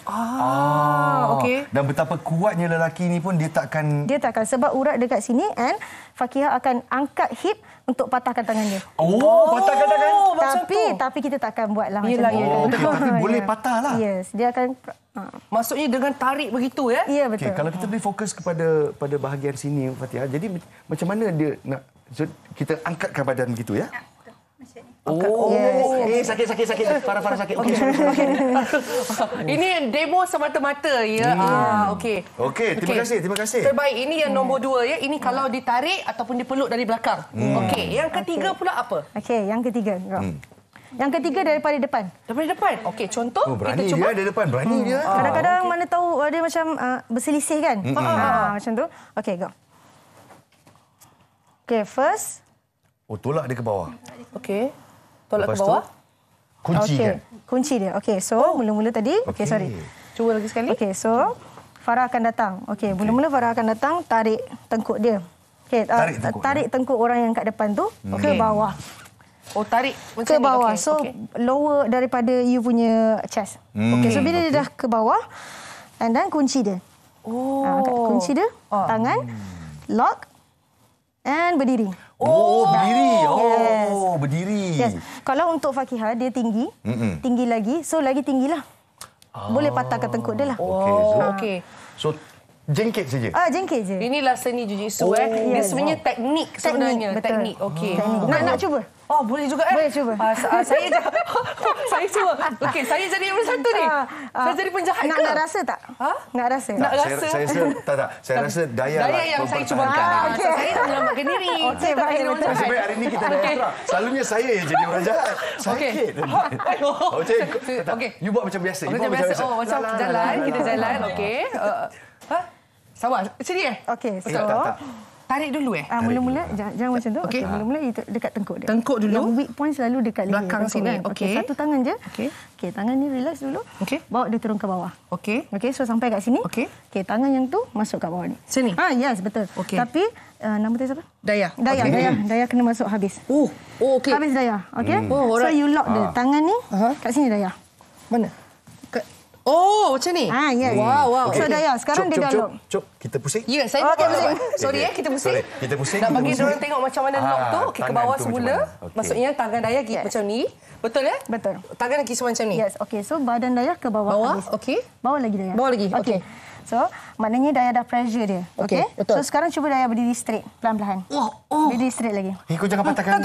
Okey. Dan betapa kuatnya lelaki ni pun dia takkan sebab urat dekat sini and Fakihah akan angkat hip untuk patahkan tangan dia. Patahkan tangan. Tapi kita takkan buatlah macam tu. Tapi boleh patah lah. Yes, dia akan maksudnya dengan tarik begitu ya? Ya, betul. Kalau kita boleh fokus kepada bahagian sini Fatihah. Jadi macam mana dia nak kita angkatkan badan begitu ya? Sakit. Farah sakit. Ini demo semata-mata ya. Okey, terima kasih. Terbaik. Ini yang nombor 2 ya. Ini kalau ditarik ataupun dipeluk dari belakang. Okey, yang ketiga pula apa? Okey, yang ketiga. Yang ketiga daripada depan. Daripada depan. Okey, contoh berani kita cuba. Dia depan, berani dia. Kadang-kadang mana tahu dia macam berselisih kan? Macam tu. Okey, go. Okey, first. Tolak dia ke bawah. Okey. Tolak ke bawah. Kunci kan? Kunci dia. Okey, so mula-mula tadi. Okey, sorry. Cuba lagi sekali. Okey, so Farah akan datang. Okey, mula-mula Farah akan datang, tarik tengkuk dia. Okey, tarik tengkuk orang yang kat depan tu ke bawah. Tarik macam ke bawah. So lower daripada you punya chest. Okey, so bila dia dah ke bawah and then kunci dia. Kunci dia, tangan, lock and berdiri. Berdiri. Yes. Berdiri. Yes. Kalau untuk Fakihah dia tinggi, tinggi lagi. So lagi tinggilah. Boleh patahkan tengkuk dia lah. Okey. So jengkit saja. Jengkit je. Inilah seni jiu-jitsu Dia sebenarnya teknik sebenarnya. Teknik. Okey. Nak cuba? Boleh juga Boleh cuba. Saya cuba. Okey, saya jadi nombor 1 ni. Saya jadi penjahat ke? Nak rasa tak? Nak rasa? Saya rasa daya yang saya cubakan. Saya nak menyelamatkan diri. Okey, baik. Nasib baik hari ini kita dah ekstra. Selalunya saya yang jadi orang jahat. Sakit. Okey. You buat macam biasa. Macam jalan. Kita jalan. Okey. Sabar. Sini Okey, so Tarik dulu Mula-mula jangan macam tu. Okey, mula-mula dekat tengkuk dia. Tengkuk dulu. Yang weak point selalu dekat leher. Belakang sini. Okey, satu tangan je. Okey, tangan ni relax dulu. Okey. Bawa dia turun ke bawah. Okey. Okey, so sampai kat sini. Okey. Okey, tangan yang tu masuk kat bawah ni. Sini. Yes, betul. Okey. Tapi nama dia siapa? Daya. Daya kena masuk habis. Okey. Habis Daya. Okey. So alright. you lock dia. Tangan ni kat sini Daya. Mana? Macam ni? Yes. Wow. So Daya, sekarang dia dah lock. Cop, kita pusing. Ya, saya pakai pusing. Sorry kita pusing. Kita pusing. Nak bagi diorang tengok macam mana lock tu. Okey, ke bawah semula. Okay. Maksudnya tangan Daya macam ni. Betul ya? Betul. Tangan kisah macam ni. Yes. Okey, so badan Daya ke bawah. Bawah, habis. okey. Bawah lagi Daya. Bawah lagi, okey. So, maknanya Daya dah pressure dia. Okey. Betul. So, sekarang cuba Daya berdiri straight. Pelan-pelan. Berdiri straight lagi. Kau jangan patahkan.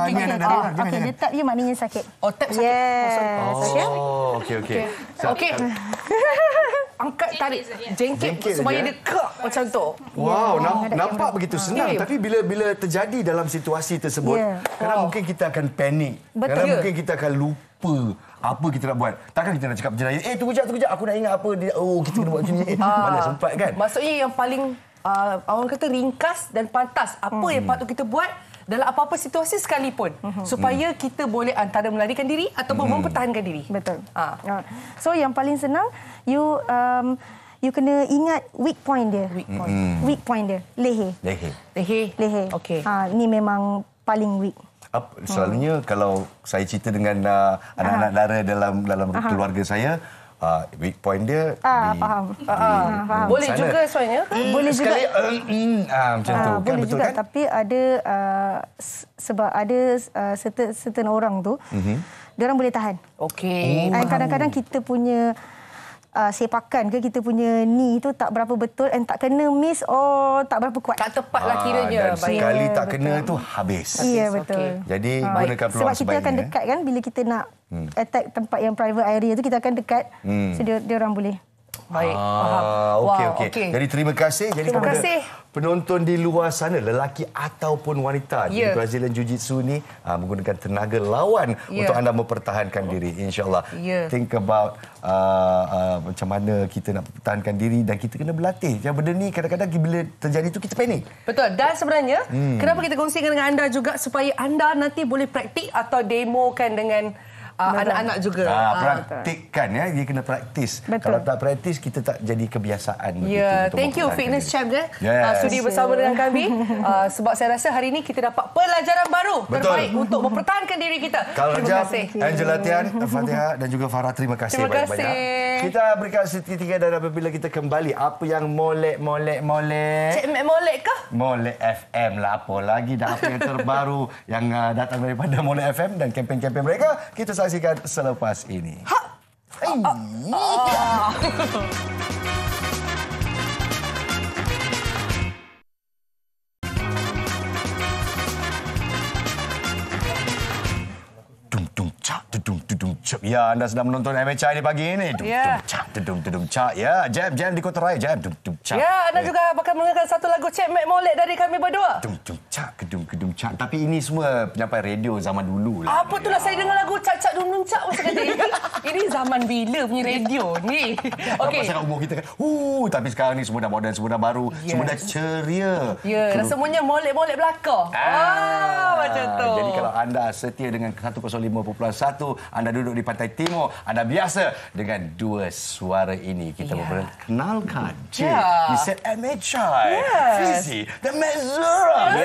Okey, dia tap je maknanya sakit. Tap sakit. Yes. Okey. Okey. Angkat, tarik. Jengkit supaya dia kek macam tu. Wow, nampak begitu senang. Tapi bila terjadi dalam situasi tersebut, kadang mungkin kita akan panik. Kadang mungkin kita akan lupa apa kita nak buat. Takkan kita nak cakap je Daya, tunggu jap, aku nak ingat apa dia. Kita kena buat macam ni. Mana sempat kan? Maksudnya yang paling orang kata ringkas dan pantas apa yang patut kita buat dalam apa-apa situasi sekalipun supaya kita boleh antara melarikan diri ataupun mempertahankan diri. Betul. So yang paling senang you kena ingat weak point dia. Weak point dia leher. Okey. Ni memang paling weak. Selalunya kalau saya cerita dengan anak-anak dara dalam keluarga saya, weak point dia faham. Boleh sana. Juga sebenarnya. Boleh juga. Macam tu. Boleh betul juga kan? Tapi ada sebab ada certain orang tu diorang boleh tahan. Okey. Kadang-kadang kita punya sepakan ke kita punya ni tu tak berapa betul and tak kena miss tak berapa kuat. Tak tepatlah kiranya. Dan sekali tak kena tu habis. Ya, betul. Jadi gunakan peluang sebab kita akan dekat kan bila kita nak attack tempat yang private area tu kita akan dekat. So dia orang boleh. Baik. Okey. Jadi terima kasih. Jadi kepada penonton di luar sana, lelaki ataupun wanita di Brazilian Jiu-Jitsu ni menggunakan tenaga lawan untuk anda mempertahankan diri, insya-Allah. Think about macam mana kita nak mempertahankan diri dan kita kena berlatih. Yang benda ni kadang-kadang bila terjadi tu kita panik. Betul. Dan sebenarnya kenapa kita kongsikan dengan anda juga supaya anda nanti boleh praktik atau demokan dengan anak-anak juga. Praktikkan ya, dia kena praktis. Kalau tak praktis kita tak jadi kebiasaan. Thank you Fitness Champ sudi bersama dengan kami. Sebab saya rasa hari ini kita dapat pelajaran baru terbaik untuk mempertahankan diri kita. Terima kasih Angela Tian, Fatihah dan juga Farah, terima kasih banyak-banyak. Kita berikan seketika dan apabila kita kembali, apa yang molek? Cik Mek molek ke? Molek FM lah, apa lagi dah, apa yang terbaru yang datang daripada Molek FM dan kempen-kempen mereka kita saksikan selepas ini. Ya, anda sedang menonton MHI di pagi ini. Ya, jam di Kota Raya. Ya, anda juga bakal mendengarkan satu lagu Cik Mek molek dari kami berdua. Tapi ini semua penyampai radio zaman dulu lah. Apa itulah saya dengar lagu Cak Dum Cak masa kata ini zaman bila punya radio ni. Okey. Pasal umur kita kan. Tapi sekarang ni semua dah moden, semua dah baru, semua dah ceria. Dan semuanya molek-molek belakang. Macam tu. Jadi kalau anda setia dengan 105.1, anda duduk di pantai timur, anda biasa dengan dua suara ini. Kita memperkenalkan di set MHI. Fizi dan Mezura.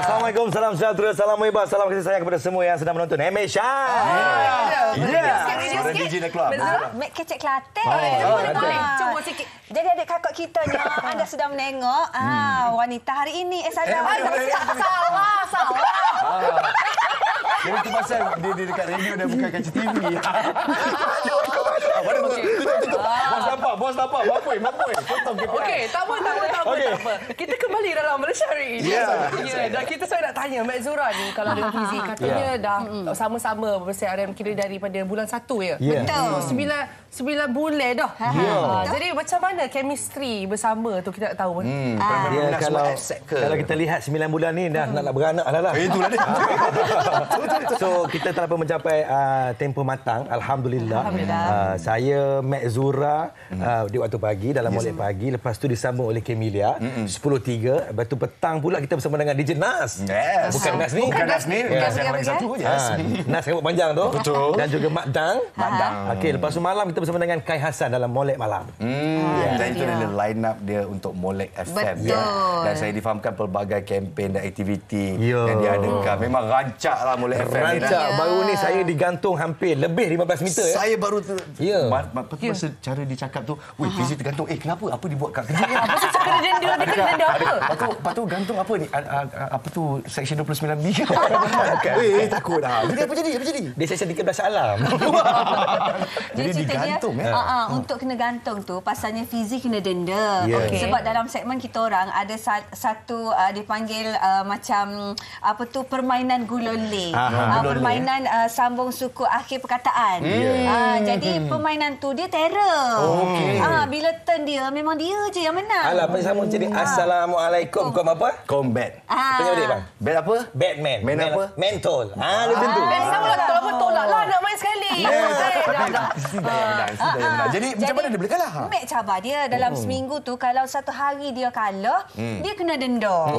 Assalamualaikum, salam sejahtera, salam hebat, salam kasih sayang kepada semua yang sedang menonton MHI. Suara DJ dah keluar. Mek kecek Kelantan. Cuba sikit. Jadi adik kakak kita ni anda sedang menengok wanita hari ini. Salah. Jadi itu pasal dia dekat radio dan bukan kaca TV. Tutup. Bos nampak. Mampu. Potong KPI. Okey, tak apa. Kita kembali dalam Malaysia hari ini. Dan kita nak tanya Mek Zura ni kalau dengan Fizi katanya dah sama-sama bersiaran kira daripada bulan 1 ya. Betul. 9 bulan dah. Jadi macam mana chemistry bersama tu kita nak tahu. Kalau kita lihat 9 bulan ni dah nak beranak dah. Itulah dia. So kita telah pun mencapai tempoh matang, alhamdulillah. Saya, Mek Zura di waktu pagi, dalam molek pagi. Lepas tu disambung oleh Kemilia, 10.3. Lepas tu petang pula kita bersama dengan DJ Nas. Yes. Bukan Nas ni. Bukan Nas ni. Nas yang paling satu. Yes. Nas rambut panjang tu. Betul. Dan juga Mak Dang. Okey, lepas tu malam kita bersama dengan Kai Hassan dalam molek malam. Dan itu adalah line up dia untuk Molek FM. Betul. Dan saya difahamkan pelbagai kempen dan aktiviti yang dia adakan. Memang rancaklah Molek FM. Rancak. Baru ni saya digantung hampir lebih 15 meter. Saya baru masa cara dia cakap tu, weh, Fizi tergantung. Kenapa? Apa dia buat kat kerja? Apa sih cakap dia denda? Dia kena denda apa? Lepas tu gantung apa ni? Apa tu Section 29B? Takut dah. Jadi apa jadi? Dia Section 13 alam. Jadi digantung. Untuk kena gantung tu, pasalnya Fizi kena denda. Sebab dalam segmen kita orang ada satu dipanggil macam apa tu permainan guloleh. Permainan sambung suku akhir perkataan. Jadi permainan tu dia terror. Bila turn dia memang dia je yang menang. Alah, apa sama jadi Assalamualaikum. Kom apa? Combat. Tengok dia bang. Bat apa? Batman. Man apa? Mental. Dia tentu. Sama lah tolak lah nak main sekali. Jadi macam mana dia boleh kalah? Mek cabar dia dalam seminggu tu, kalau satu hari dia kalah, dia kena denda.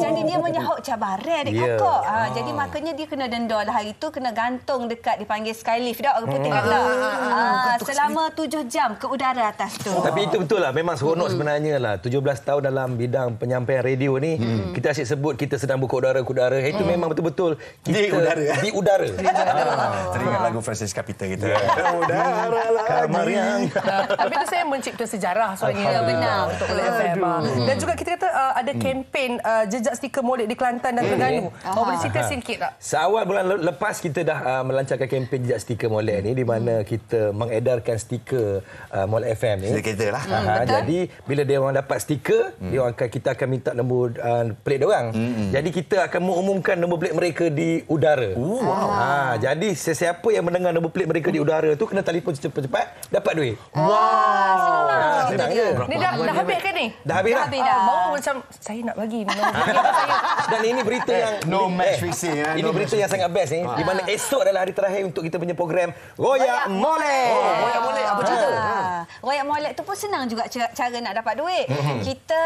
Jadi dia menyahut cabaran adik kakak. Jadi makanya dia kena denda lah hari tu, kena gantung dekat dipanggil skylift dah orang putih lah. Selama 7 jam ke udara atas tu. Tapi itu betul lah, memang seronok sebenarnya lah. 17 tahun dalam bidang penyampaian radio ni, kita asyik sebut kita sedang buka udara-udara. Itu memang betul-betul kita di udara. Teringat lagu Francis Capita kita. Udara lagi. Tapi tu saya mencipta sejarah soalnya. Benar. Untuk Molek FM. Dan juga kita kata ada kempen jejak stiker Molek di Kelantan dan Terengganu. Boleh cerita sikit tak? Seawal bulan lepas kita dah melancarkan kempen jejak stiker Molek ni, di mana kita mengedarkan stiker Molek FM ni. Kita lah. Jadi bila dia orang dapat stiker, kita akan minta nombor plate dia orang. Jadi kita akan mengumumkan nombor plate mereka di udara. Jadi sesiapa yang mendengar nombor plate mereka di udara tu kena telefon cepat-cepat dapat duit. Senang je. Ni dah habis kan ni? Dah habis dah. Baru macam saya nak bagi ni. Dan ini berita yang no match fixing. Ini berita yang sangat best ni, di mana esok adalah hari terakhir untuk kita punya program Royak Molek. Royak Molek apa cerita? Royak Molek tu pun senang juga cara nak dapat duit. Kita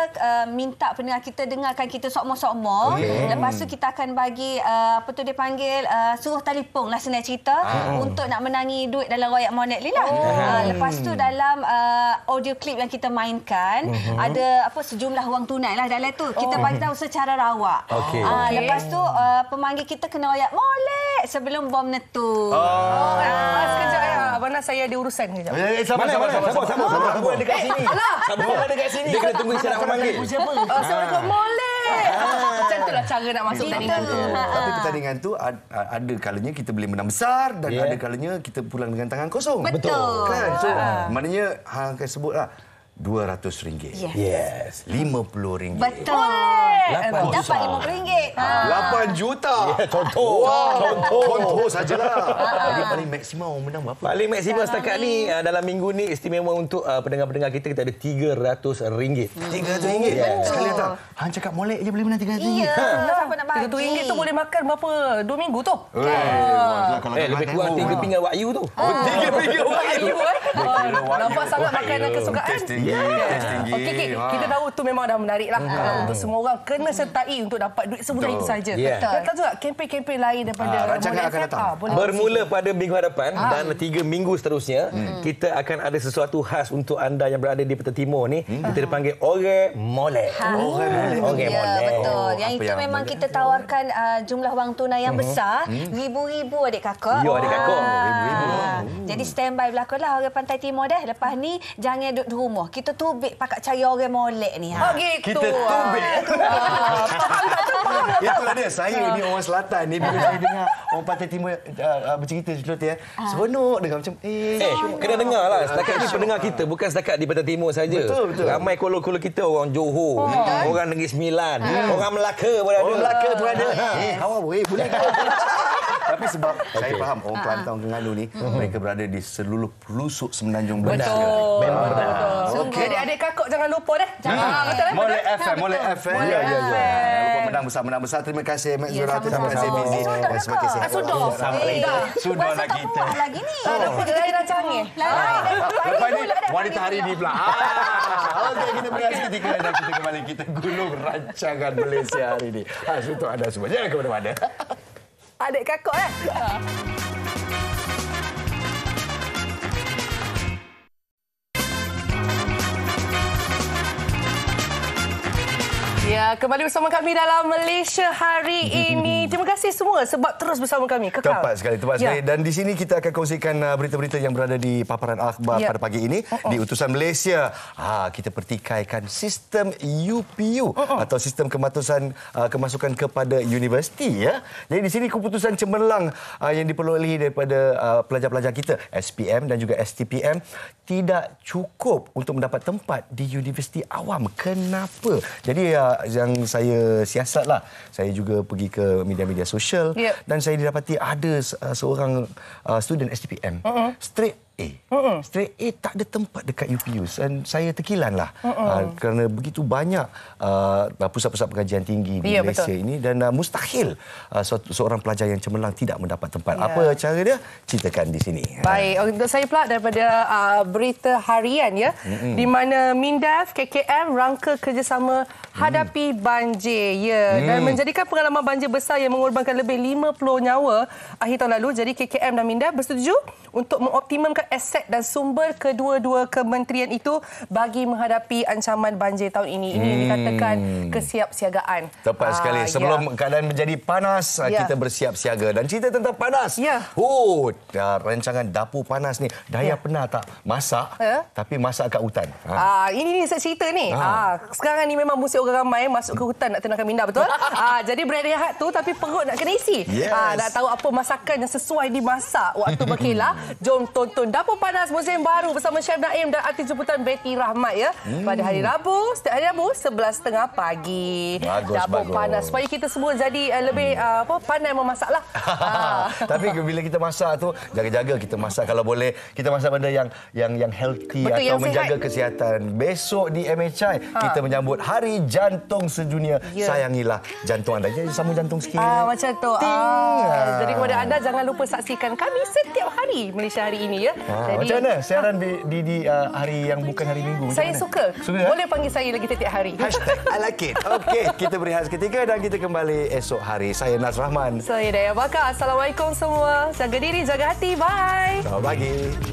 minta pendengar kita dengarkan kita sokmo-sokmo. Lepas tu kita akan bagi apa tu dia panggil suruh telefon lah senang cerita untuk nak menangi duit dalam Royak Molek ni lah. Lepas tu dalam audio clip yang kita mainkan ada apa sejumlah wang tunai lah dalam tu. Kita bagi tahu secara rawak. Lepas tu pemanggil kita kena royak Molek sebelum bom netu. Sekejap ya. Abang Nas, saya ada urusan kejap. Sabar. Sabar dekat sini. Sabar dekat sini. Dia kena tunggu saya nak memanggil. Siapa? Assalamualaikum Molek. Macam itulah cara nak masuk pertandingan tu. Tapi pertandingan tu ada kalanya kita boleh menang besar dan ada kalanya kita pulang dengan tangan kosong. Betul. Kan? So, maknanya hang akan sebutlah RM200. Yes. RM50. Betul. Dapat RM50. 8 juta. Contoh. Contoh sajalah. Jadi paling maksimum menang berapa? Paling maksimum setakat ni dalam minggu ni istimewa untuk pendengar-pendengar kita ada RM300. RM300. Sekali datang. Hang cakap Molek je boleh menang RM300. Siapa nak bagi? RM300 tu boleh makan berapa? 2 minggu tu? Lebih kurang 3 pinggan Wahyu tu. 3 pinggan Wahyu. Nampak sangat makanan kesukaan. Okey, kita tahu tu memang dah menarik lah. Untuk semua orang kena sertai untuk dapat duit semudah itu saja. Kita tahu juga kempen-kempen lain daripada rancangan akan datang. Bermula pada minggu hadapan dan 3 minggu seterusnya, kita akan ada sesuatu khas untuk anda yang berada di Peta Timur ni. Kita dipanggil Orang Molek. Betul. Yang itu memang kita tawarkan jumlah wang tunai yang besar, ribu-ribu adik kakak. Ya, adik kakak. Jadi standby berlaku lah orang Pantai Timur dah. Lepas ni jangan duduk di rumah. Kita tubik pakat cari Orang Molek ni. Gitu. Kita tubik. Itulah dia. Saya ni orang selatan ni bila saya dengar orang Pantai Timur bercerita tu ya. Seronok dengar macam kena dengar lah. Setakat ni pendengar kita bukan setakat di Peta Timur saja. Betul. Ramai kolor-kolor kita, orang Johor, orang Negeri Sembilan, orang Melaka pun ada. Orang Melaka pun ada. Hawa boleh ke? Tapi sebab saya faham orang Kelantan, Terengganu ni mereka berada di seluruh pelosok Semenanjung Malaysia. Betul. Jadi adik kakak jangan lupa deh. Betul. Molek FM. Ya. Menang besar. Terima kasih Mak Zura. Terima kasih Fizi. Terima kasih. Sudah lah kita. Lagi ni. Tapi lain rancang ni. Lepas ni wanita hari ni pula. Okey, kita berehat seketika dan kita kembali kita gulung rancangan Malaysia hari ini. Untuk anda semua. Jangan ke mana-mana. Adik kakak Ya, kembali bersama kami dalam Malaysia hari ini. Terima kasih semua sebab terus bersama kami. Kekal. Tepat sekali. Dan di sini kita akan kongsikan berita-berita yang berada di paparan akhbar pada pagi ini. Di Utusan Malaysia, kita pertikaikan sistem UPU atau sistem kemasukan kepada universiti. Ya. Jadi di sini keputusan cemerlang yang diperolehi daripada pelajar-pelajar kita, SPM dan juga STPM, tidak cukup untuk mendapat tempat di universiti awam. Kenapa? Jadi yang saya siasatlah, saya juga pergi ke media-media sosial dan saya didapati ada seorang student STPM straight A tak ada tempat dekat UPU dan saya terkilanlah kerana begitu banyak pusat-pusat pengajian tinggi di Malaysia ini dan mustahil seorang pelajar yang cemerlang tidak mendapat tempat. Apa cara dia? Ceritakan di sini. Baik, untuk saya pula daripada berita harian di mana MINDEF KKM rangka kerjasama hadapi banjir dan menjadikan pengalaman banjir besar yang mengorbankan lebih 50 nyawa akhir tahun lalu. Jadi KKM dan MINDEF bersetuju untuk mengoptimalkan aset dan sumber kedua-dua kementerian itu bagi menghadapi ancaman banjir tahun ini. Ini yang dikatakan kesiapsiagaan. Tepat sekali. Sebelum keadaan menjadi panas, kita bersiap siaga. Dan cerita tentang panas. Rancangan dapur panas ni. Daya pernah tak masak, tapi masak kat hutan? Ini saya cerita ni. Sekarang ni memang musim orang ramai masuk ke hutan nak tenangkan minda, betul? Jadi berehat tu tapi perut nak kena isi. Nak tahu apa masakan yang sesuai dimasak waktu berkelah? Jom tonton Dapur Panas musim baru bersama Chef Naim dan artis jemputan Betty Rahmat pada hari Rabu, setiap hari Rabu 11.30 pagi. Dapur Panas supaya kita semua jadi lebih pandai memasaklah. Tapi bila kita masak tu jaga-jaga kita masak, kalau boleh kita masak benda yang healthy. Betul, atau yang menjaga kesihatan. Besok di MHI kita menyambut Hari Jantung Sedunia. Sayangilah jantung anda. Jadi sambung jantung sikit. Macam tu. Jadi kepada anda jangan lupa saksikan kami setiap hari Malaysia hari ini Jadi, macam mana siaran di hari yang bukan hari Minggu? Saya suka. Boleh panggil saya lagi setiap hari. I like it. Okey, kita berehat seketika dan kita kembali esok hari. Saya Naz Rahman. Saya Daya Bakar. Assalamualaikum semua. Jaga diri, jaga hati. Bye. Selamat pagi.